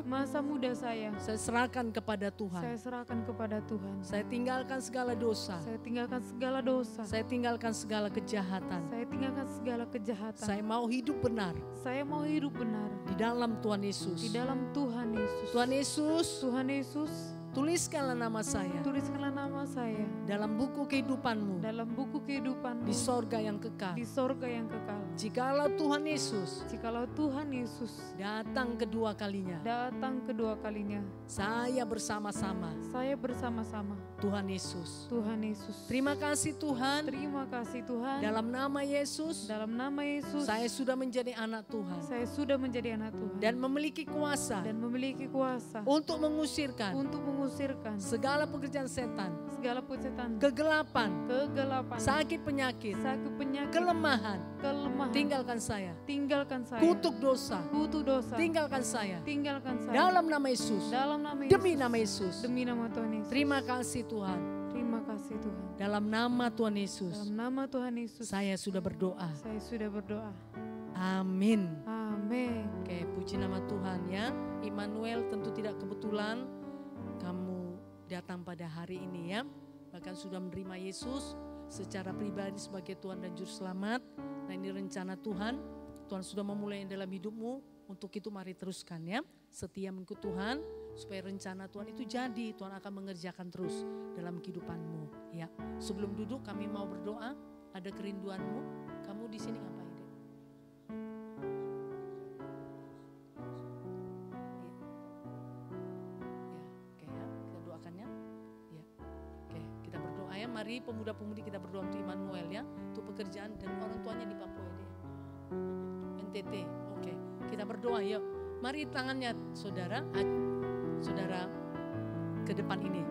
[SPEAKER 1] saya
[SPEAKER 2] serahkan kepada Tuhan.
[SPEAKER 1] saya serahkan kepada Tuhan.
[SPEAKER 2] Saya tinggalkan segala dosa.
[SPEAKER 1] Saya tinggalkan segala dosa.
[SPEAKER 2] Saya tinggalkan segala kejahatan.
[SPEAKER 1] Saya tinggalkan segala kejahatan.
[SPEAKER 2] Saya mau hidup benar
[SPEAKER 1] Saya mau hidup benar
[SPEAKER 2] di dalam Tuhan Yesus.
[SPEAKER 1] di dalam Tuhan Yesus.
[SPEAKER 2] Tuhan Yesus,
[SPEAKER 1] Tuhan Yesus,
[SPEAKER 2] tuliskanlah nama saya
[SPEAKER 1] tuliskanlah nama saya
[SPEAKER 2] dalam buku kehidupanmu
[SPEAKER 1] dalam buku kehidupan
[SPEAKER 2] di sorga yang kekal.
[SPEAKER 1] di sorga yang kekal.
[SPEAKER 2] Jikalau Tuhan Yesus
[SPEAKER 1] Jikalau Tuhan Yesus
[SPEAKER 2] datang kedua kalinya,
[SPEAKER 1] datang kedua kalinya,
[SPEAKER 2] saya bersama-sama
[SPEAKER 1] saya bersama-sama
[SPEAKER 2] Tuhan Yesus.
[SPEAKER 1] Tuhan Yesus.
[SPEAKER 2] Terima kasih Tuhan,
[SPEAKER 1] Terima kasih Tuhan.
[SPEAKER 2] dalam nama Yesus
[SPEAKER 1] Dalam nama Yesus,
[SPEAKER 2] saya sudah menjadi anak Tuhan
[SPEAKER 1] saya sudah menjadi anak Tuhan
[SPEAKER 2] dan memiliki kuasa
[SPEAKER 1] dan memiliki kuasa
[SPEAKER 2] untuk mengusirkan
[SPEAKER 1] untuk mengusirkan
[SPEAKER 2] segala pekerjaan setan,
[SPEAKER 1] segala penciptaan,
[SPEAKER 2] kegelapan,
[SPEAKER 1] kegelapan,
[SPEAKER 2] sakit penyakit,
[SPEAKER 1] sakit penyakit,
[SPEAKER 2] kelemahan.
[SPEAKER 1] kelemahan.
[SPEAKER 2] Tinggalkan saya.
[SPEAKER 1] Tinggalkan saya.
[SPEAKER 2] Kutuk dosa.
[SPEAKER 1] Kutu dosa.
[SPEAKER 2] Tinggalkan saya.
[SPEAKER 1] Tinggalkan saya.
[SPEAKER 2] Dalam nama Yesus.
[SPEAKER 1] Dalam nama Yesus.
[SPEAKER 2] Demi nama Yesus.
[SPEAKER 1] Demi nama Tuhan Yesus.
[SPEAKER 2] Terima kasih Tuhan.
[SPEAKER 1] Terima kasih Tuhan.
[SPEAKER 2] Dalam nama Tuhan Yesus.
[SPEAKER 1] Dalam nama Tuhan Yesus.
[SPEAKER 2] Saya sudah berdoa.
[SPEAKER 1] Saya sudah berdoa.
[SPEAKER 2] Amin.
[SPEAKER 1] Amin.
[SPEAKER 2] Oke, puji nama Tuhan ya. Immanuel, tentu tidak kebetulan kamu datang pada hari ini ya. Bahkan sudah menerima Yesus secara pribadi sebagai Tuhan dan Juru Selamat. Nah, ini rencana Tuhan. Tuhan sudah memulai dalam hidupmu. Untuk itu mari teruskan ya. Setia mengikut Tuhan supaya rencana Tuhan itu jadi. Tuhan akan mengerjakan terus dalam kehidupanmu ya. Sebelum duduk kami mau berdoa. Ada kerinduanmu. Kamu di sini ngapain? Mari pemuda-pemudi kita berdoa untuk Immanuel ya, untuk pekerjaan dan orang tuanya di Papua dia. NTT, oke. Kita berdoa yuk. Mari tangannya saudara ke depan ini.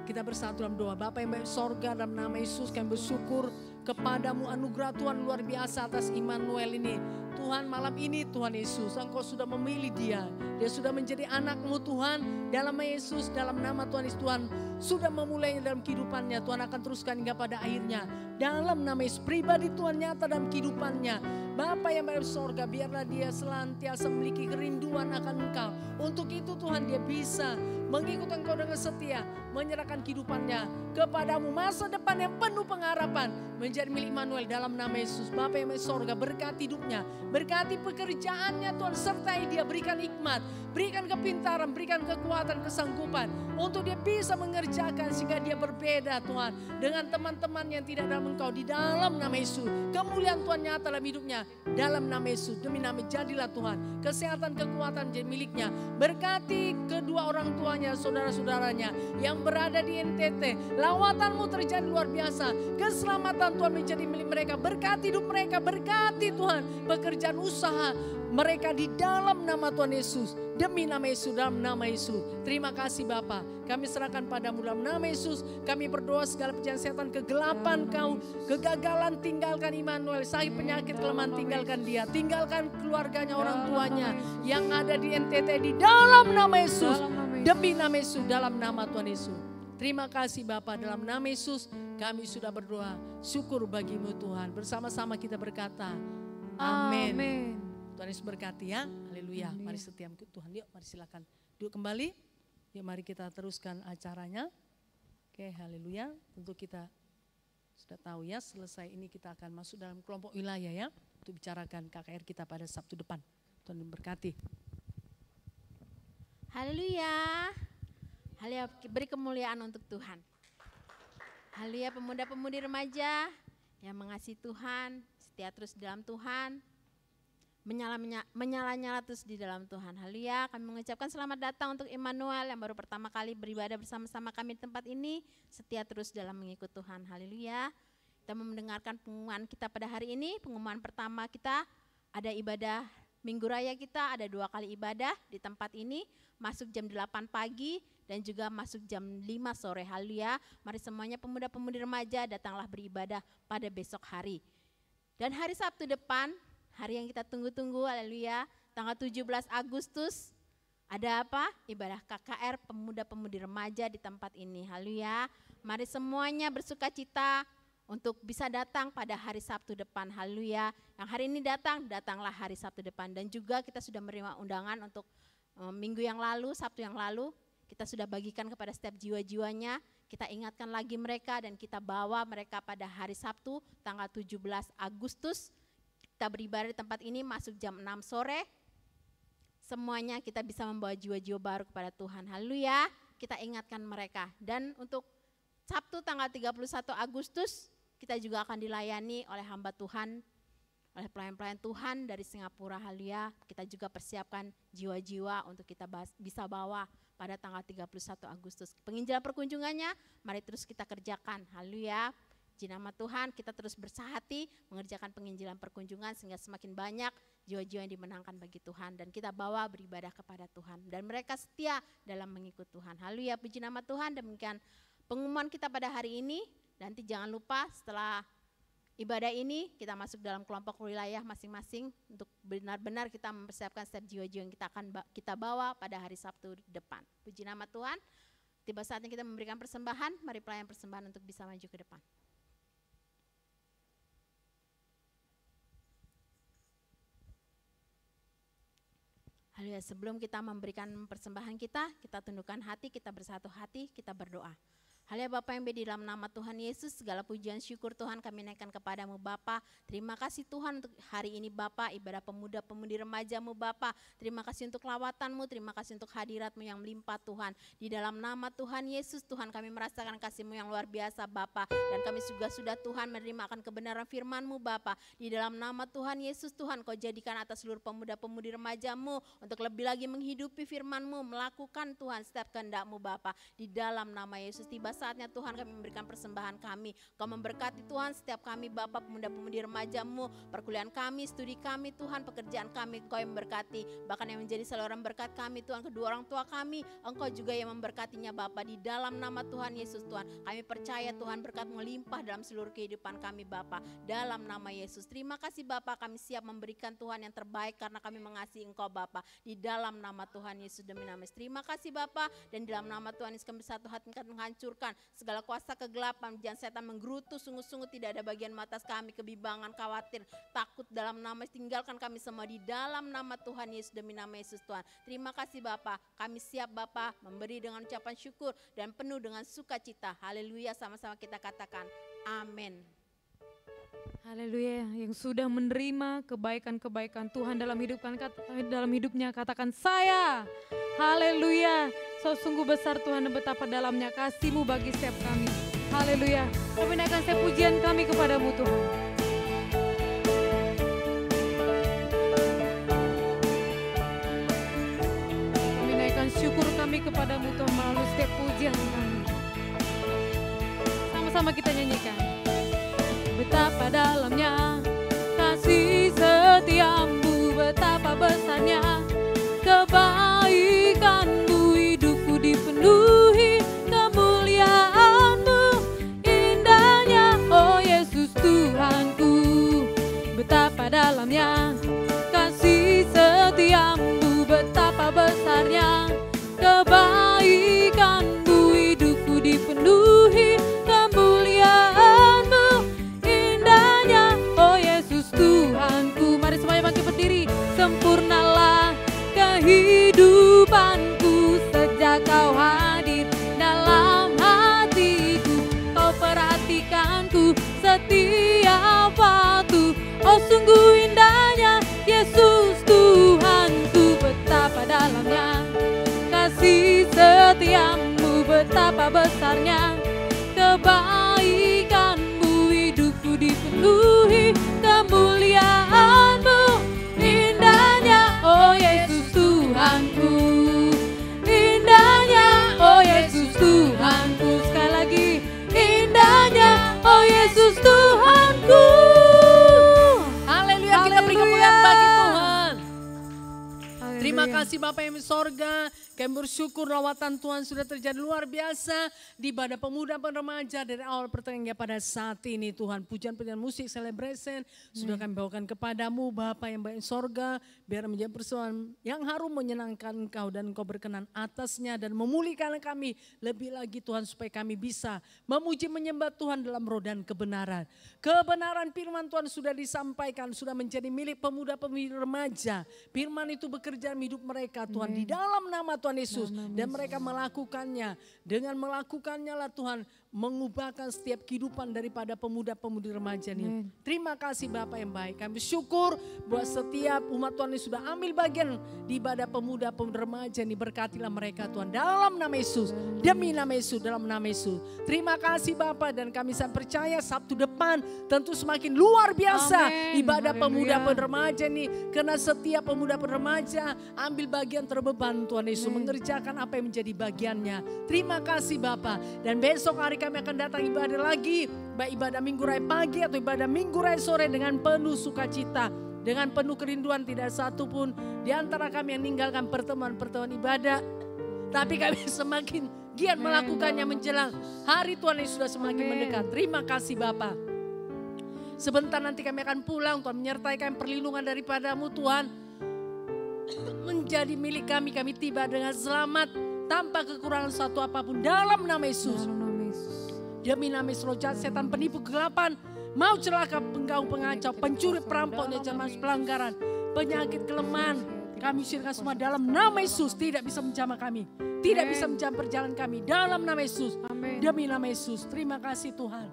[SPEAKER 2] Kita bersatu dalam doa. Bapa yang baik sorga, dalam nama Yesus kami bersyukur kepadamu, anugerah Tuhan luar biasa atas Immanuel ini. Tuhan, malam ini Tuhan Yesus, Engkau sudah memilih dia. Dia sudah menjadi anak-Mu Tuhan. Dalam nama Yesus, dalam nama Tuhan Yesus, Tuhan sudah memulainya dalam kehidupannya. Tuhan akan teruskan hingga pada akhirnya. Dalam nama Yesus, pribadi Tuhan nyata dalam kehidupannya. Bapa yang berada di sorga, biarlah dia senantiasa memiliki kerinduan akan Engkau. Untuk itu Tuhan, dia bisa mengikut Engkau dengan setia, menyerahkan kehidupannya kepadamu. Masa depan yang penuh pengharapan menjadi milik Immanuel dalam nama Yesus. Bapa yang berada di sorga, berkati hidupnya, berkati pekerjaannya Tuhan, sertai dia, berikan hikmat, berikan kepintaran, berikan kekuatan, kesanggupan untuk dia bisa mengerjakan sehingga dia berbeda Tuhan dengan teman-teman yang tidak dalam Engkau. Di dalam nama Yesus, kemuliaan Tuhan nyata dalam hidupnya dalam nama Yesus. Demi nama jadilah Tuhan kesehatan, kekuatan jadi miliknya. Berkati kedua orang tuanya, saudara-saudaranya yang berada di NTT. Lawatanmu terjadi luar biasa, keselamatan Tuhan menjadi milik mereka. Berkati hidup mereka, berkati Tuhan pekerjaan usaha mereka di dalam nama Tuhan Yesus. Demi nama Yesus, dalam nama Yesus. Terima kasih Bapa. Kami serahkan padamu dalam nama Yesus. Kami berdoa segala pekerjaan setan, kegelapan kau, kegagalan tinggalkan Immanuel. Sakit penyakit kelemahan tinggalkan dia. Tinggalkan keluarganya, orang tuanya yang ada di NTT di dalam nama Yesus. Demi nama Yesus, dalam nama Tuhan Yesus. Terima kasih Bapa, dalam nama Yesus kami sudah berdoa. Syukur bagimu Tuhan. Bersama-sama kita berkata amin. Tuhan Yesus berkati ya. Haleluya. Mari setia mengikut Tuhan. Yuk mari silakan duduk kembali. Yuk mari kita teruskan acaranya. Oke, haleluya. Tentu kita sudah tahu ya, selesai ini kita akan masuk dalam kelompok wilayah ya. Untuk bicarakan KKR kita pada Sabtu depan. Tuhan memberkati.
[SPEAKER 3] Haleluya. Haleluya, beri kemuliaan untuk Tuhan. Haleluya, pemuda-pemudi remaja yang mengasihi Tuhan, setia terus di dalam Tuhan, menyala-nyala terus di dalam Tuhan. Haleluya, kami mengucapkan selamat datang untuk Immanuel yang baru pertama kali beribadah bersama-sama kami di tempat ini, setia terus dalam mengikut Tuhan. Haleluya. Kita mendengarkan pengumuman kita pada hari ini. Pengumuman pertama kita ada ibadah Minggu Raya kita ada 2 kali ibadah di tempat ini, masuk jam 8 pagi dan juga masuk jam 5 sore. Haleluya. Mari semuanya pemuda-pemudi remaja datanglah beribadah pada besok hari. Dan hari Sabtu depan, hari yang kita tunggu-tunggu, haleluya, tanggal 17 Agustus, ada apa? Ibadah KKR pemuda-pemudi remaja di tempat ini. Haleluya. Mari semuanya bersukacita untuk bisa datang pada hari Sabtu depan. Haleluya. Yang hari ini datang, datanglah hari Sabtu depan. Dan juga kita sudah menerima undangan untuk minggu yang lalu, Sabtu yang lalu. Kita sudah bagikan kepada setiap jiwa-jiwanya. Kita ingatkan lagi mereka dan kita bawa mereka pada hari Sabtu tanggal 17 Agustus. Kita beribadah di tempat ini masuk jam 6 sore. Semuanya kita bisa membawa jiwa-jiwa baru kepada Tuhan. Haleluya. Kita ingatkan mereka. Dan untuk Sabtu tanggal 31 Agustus, kita juga akan dilayani oleh hamba Tuhan, oleh pelayan-pelayan Tuhan dari Singapura. Haleluya. Kita juga persiapkan jiwa-jiwa untuk kita bisa bawa pada tanggal 31 Agustus. Penginjilan perkunjungannya, mari terus kita kerjakan. Haleluya. Puji nama Tuhan, kita terus bersahati mengerjakan penginjilan perkunjungan sehingga semakin banyak jiwa-jiwa yang dimenangkan bagi Tuhan. Dan kita bawa beribadah kepada Tuhan. Dan mereka setia dalam mengikut Tuhan. Haleluya. Puji nama Tuhan. Demikian pengumuman kita pada hari ini. Nanti jangan lupa setelah ibadah ini kita masuk dalam kelompok wilayah masing-masing untuk benar-benar kita mempersiapkan setiap jiwa-jiwa yang kita bawa pada hari Sabtu depan. Puji nama Tuhan. Tiba saatnya kita memberikan persembahan. Mari pelayan persembahan untuk bisa maju ke depan. Haleluya. Sebelum kita memberikan persembahan kita tundukkan hati, kita bersatu hati, kita berdoa. Haleluya. Bapa yang baik, di dalam nama Tuhan Yesus, segala pujian syukur Tuhan kami naikkan kepadamu Bapa. Terima kasih Tuhan untuk hari ini Bapa, ibadah pemuda-pemudi remajamu Bapa. Terima kasih untuk lawatanmu, terima kasih untuk hadiratmu yang melimpah Tuhan. Di dalam nama Tuhan Yesus Tuhan kami merasakan kasih-Mu yang luar biasa Bapa. Dan kami juga sudah Tuhan menerima akan kebenaran firman-Mu Bapa. Di dalam nama Tuhan Yesus Tuhan Kau jadikan atas seluruh pemuda-pemudi remajamu untuk lebih lagi menghidupi firman-Mu, melakukan Tuhan setiap kehendak-Mu Bapa. Di dalam nama Yesus, tiba saatnya Tuhan kami memberikan persembahan kami. Kau memberkati Tuhan setiap kami Bapa, pemuda-pemudi remajamu, perkuliahan kami, studi kami Tuhan, pekerjaan kami Kau yang memberkati. Bahkan yang menjadi saluran berkat kami Tuhan, kedua orang tua kami, Engkau juga yang memberkatinya Bapa. Di dalam nama Tuhan Yesus Tuhan, kami percaya Tuhan berkat melimpah dalam seluruh kehidupan kami Bapa. Dalam nama Yesus, terima kasih Bapa, kami siap memberikan Tuhan yang terbaik karena kami mengasihi Engkau Bapa. Di dalam nama Tuhan Yesus demi nama Yesus. Terima kasih Bapa, dan di dalam nama Tuhan Yesus kami bersatu hati menghancurkan segala kuasa kegelapan, jangan setan menggerutu, sungguh-sungguh tidak ada bagian atas kami, kebimbang, khawatir, takut dalam nama Yesus, tinggalkan kami semua di dalam nama Tuhan Yesus demi nama Yesus Tuhan. Terima kasih Bapa, kami siap Bapa memberi dengan ucapan syukur dan penuh dengan sukacita. Haleluya, sama-sama kita katakan amin.
[SPEAKER 1] Haleluya, yang sudah menerima kebaikan-kebaikan Tuhan dalam hidupnya katakan saya. Haleluya, sungguh besar Tuhan dan betapa dalamnya kasih-Mu bagi setiap kami. Haleluya, kami naikkan setiap pujian kami kepadamu Tuhan. Kami naikkan syukur kami kepadamu Tuhan melalui setiap pujian kami. Sama-sama kita nyanyikan. Betapa dalamnya kasih setiamu, betapa besarnya kebaikanmu, hidupku dipenuhi kemuliaanmu, indahnya oh Yesus Tuhanku. Betapa dalamnya kasih setiamu, betapa besarnya kebaikanmu, hidupku dipenuhi kemuliaanmu, indahnya oh Yesus Tuhanku. Mari semuanya bangkit berdiri. Sempurnalah kehidupanku sejak Kau hadir dalam hatiku. Kau perhatikanku setiap waktu. Oh sungguh indahnya Yesus Tuhanku. Betapa dalamnya kasih setiamu, betapa besarnya kebaikanmu, hidupku dipenuhi kemuliaanmu, indahnya oh Yesus Tuhanku, indahnya oh Yesus Tuhanku. Sekali lagi, indahnya oh Yesus Tuhanku.
[SPEAKER 2] Haleluya, kita beri kemuliaan bagi Tuhan. kasih Bapak yang di sorga, kami bersyukur lawatan Tuhan sudah terjadi luar biasa di ibadah pemuda dan remaja dari awal pertengahan hingga pada saat ini Tuhan. Pujian-pujian musik celebration sudah kami bawakan kepadamu Bapak yang baik di sorga, biar menjadi persoalan yang harum menyenangkan Engkau dan Engkau berkenan atasnya dan memulihkan kami lebih lagi Tuhan supaya kami bisa memuji menyembah Tuhan dalam roh dan kebenaran. Kebenaran firman Tuhan sudah disampaikan, sudah menjadi milik pemuda-pemudi remaja. Firman itu bekerja dalam hidup mereka Tuhan di dalam nama Tuhan Yesus. Dan mereka melakukannya. Dengan melakukannya lah Tuhan mengubahkan setiap kehidupan daripada pemuda-pemudi remaja ini. Terima kasih Bapak yang baik. Kami bersyukur buat setiap umat Tuhan yang sudah ambil bagian di ibadah pemuda-pemudi remaja ini. Berkatilah mereka Tuhan dalam nama Yesus. Demi nama Yesus, dalam nama Yesus. Terima kasih Bapak dan kami sangat percaya Sabtu depan tentu semakin luar biasa ibadah pemuda-pemudi remaja ini. Karena setiap pemuda-pemudi remaja ambil bagian terbeban Tuhan Yesus. Mengerjakan apa yang menjadi bagiannya. Terima kasih Bapak. Dan besok hari kami akan datang ibadah lagi. Baik ibadah minggu raya pagi atau ibadah minggu raya sore dengan penuh sukacita. Dengan penuh kerinduan tidak satu pun di antara kami yang meninggalkan pertemuan-pertemuan ibadah. Tapi kami semakin giat melakukannya menjelang hari Tuhan yang sudah semakin mendekat. Terima kasih Bapak. Sebentar nanti kami akan pulang Tuhan menyertai kami perlindungan daripadamu Tuhan. Menjadi milik kami, kami tiba dengan selamat tanpa kekurangan satu apapun dalam nama Yesus. Demi nama Yesus roh jahat setan penipu kegelapan mau celaka pengganggu pengacau pencuri perampok dan jaman pelanggaran penyakit kelemahan kami usirkan semua dalam nama Yesus. Tidak bisa menjamah kami, tidak bisa menjamah perjalanan kami dalam nama Yesus. Demi nama Yesus terima kasih Tuhan.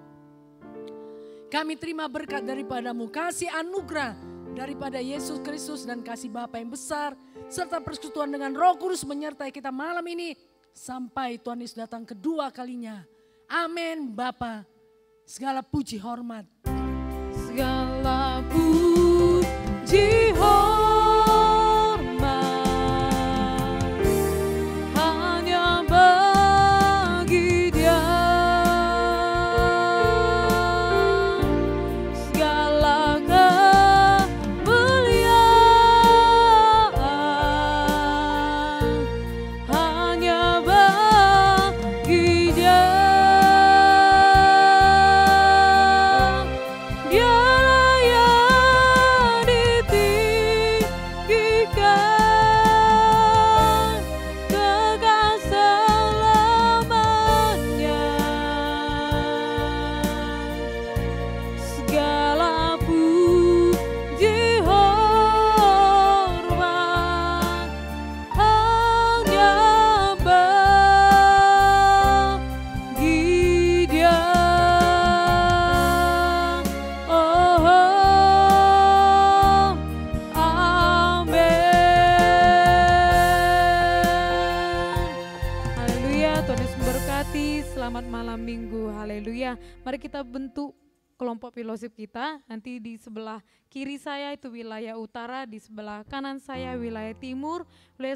[SPEAKER 2] Kami terima berkat daripadamu, kasih anugerah daripada Yesus Kristus dan kasih Bapa yang besar serta persekutuan dengan Roh Kudus menyertai kita malam ini sampai Tuhan Yesus datang kedua kalinya. Amin Bapa. Segala puji hormat.
[SPEAKER 1] Segala puji hormat hanya bagi Dia. Segala kemuliaan hanya bagi Dia. Dialah yang ditinggikan kekal selamanya. Segala puji hormat hanya bagi Dia. Oh, amin. Haleluya, Tuhan Yesus memberkati. Selamat malam minggu, haleluya. Mari kita bentuk kelompok fellowship kita. Nanti di sebelah kiri saya itu wilayah utara, di sebelah kanan saya wilayah timur, wilayah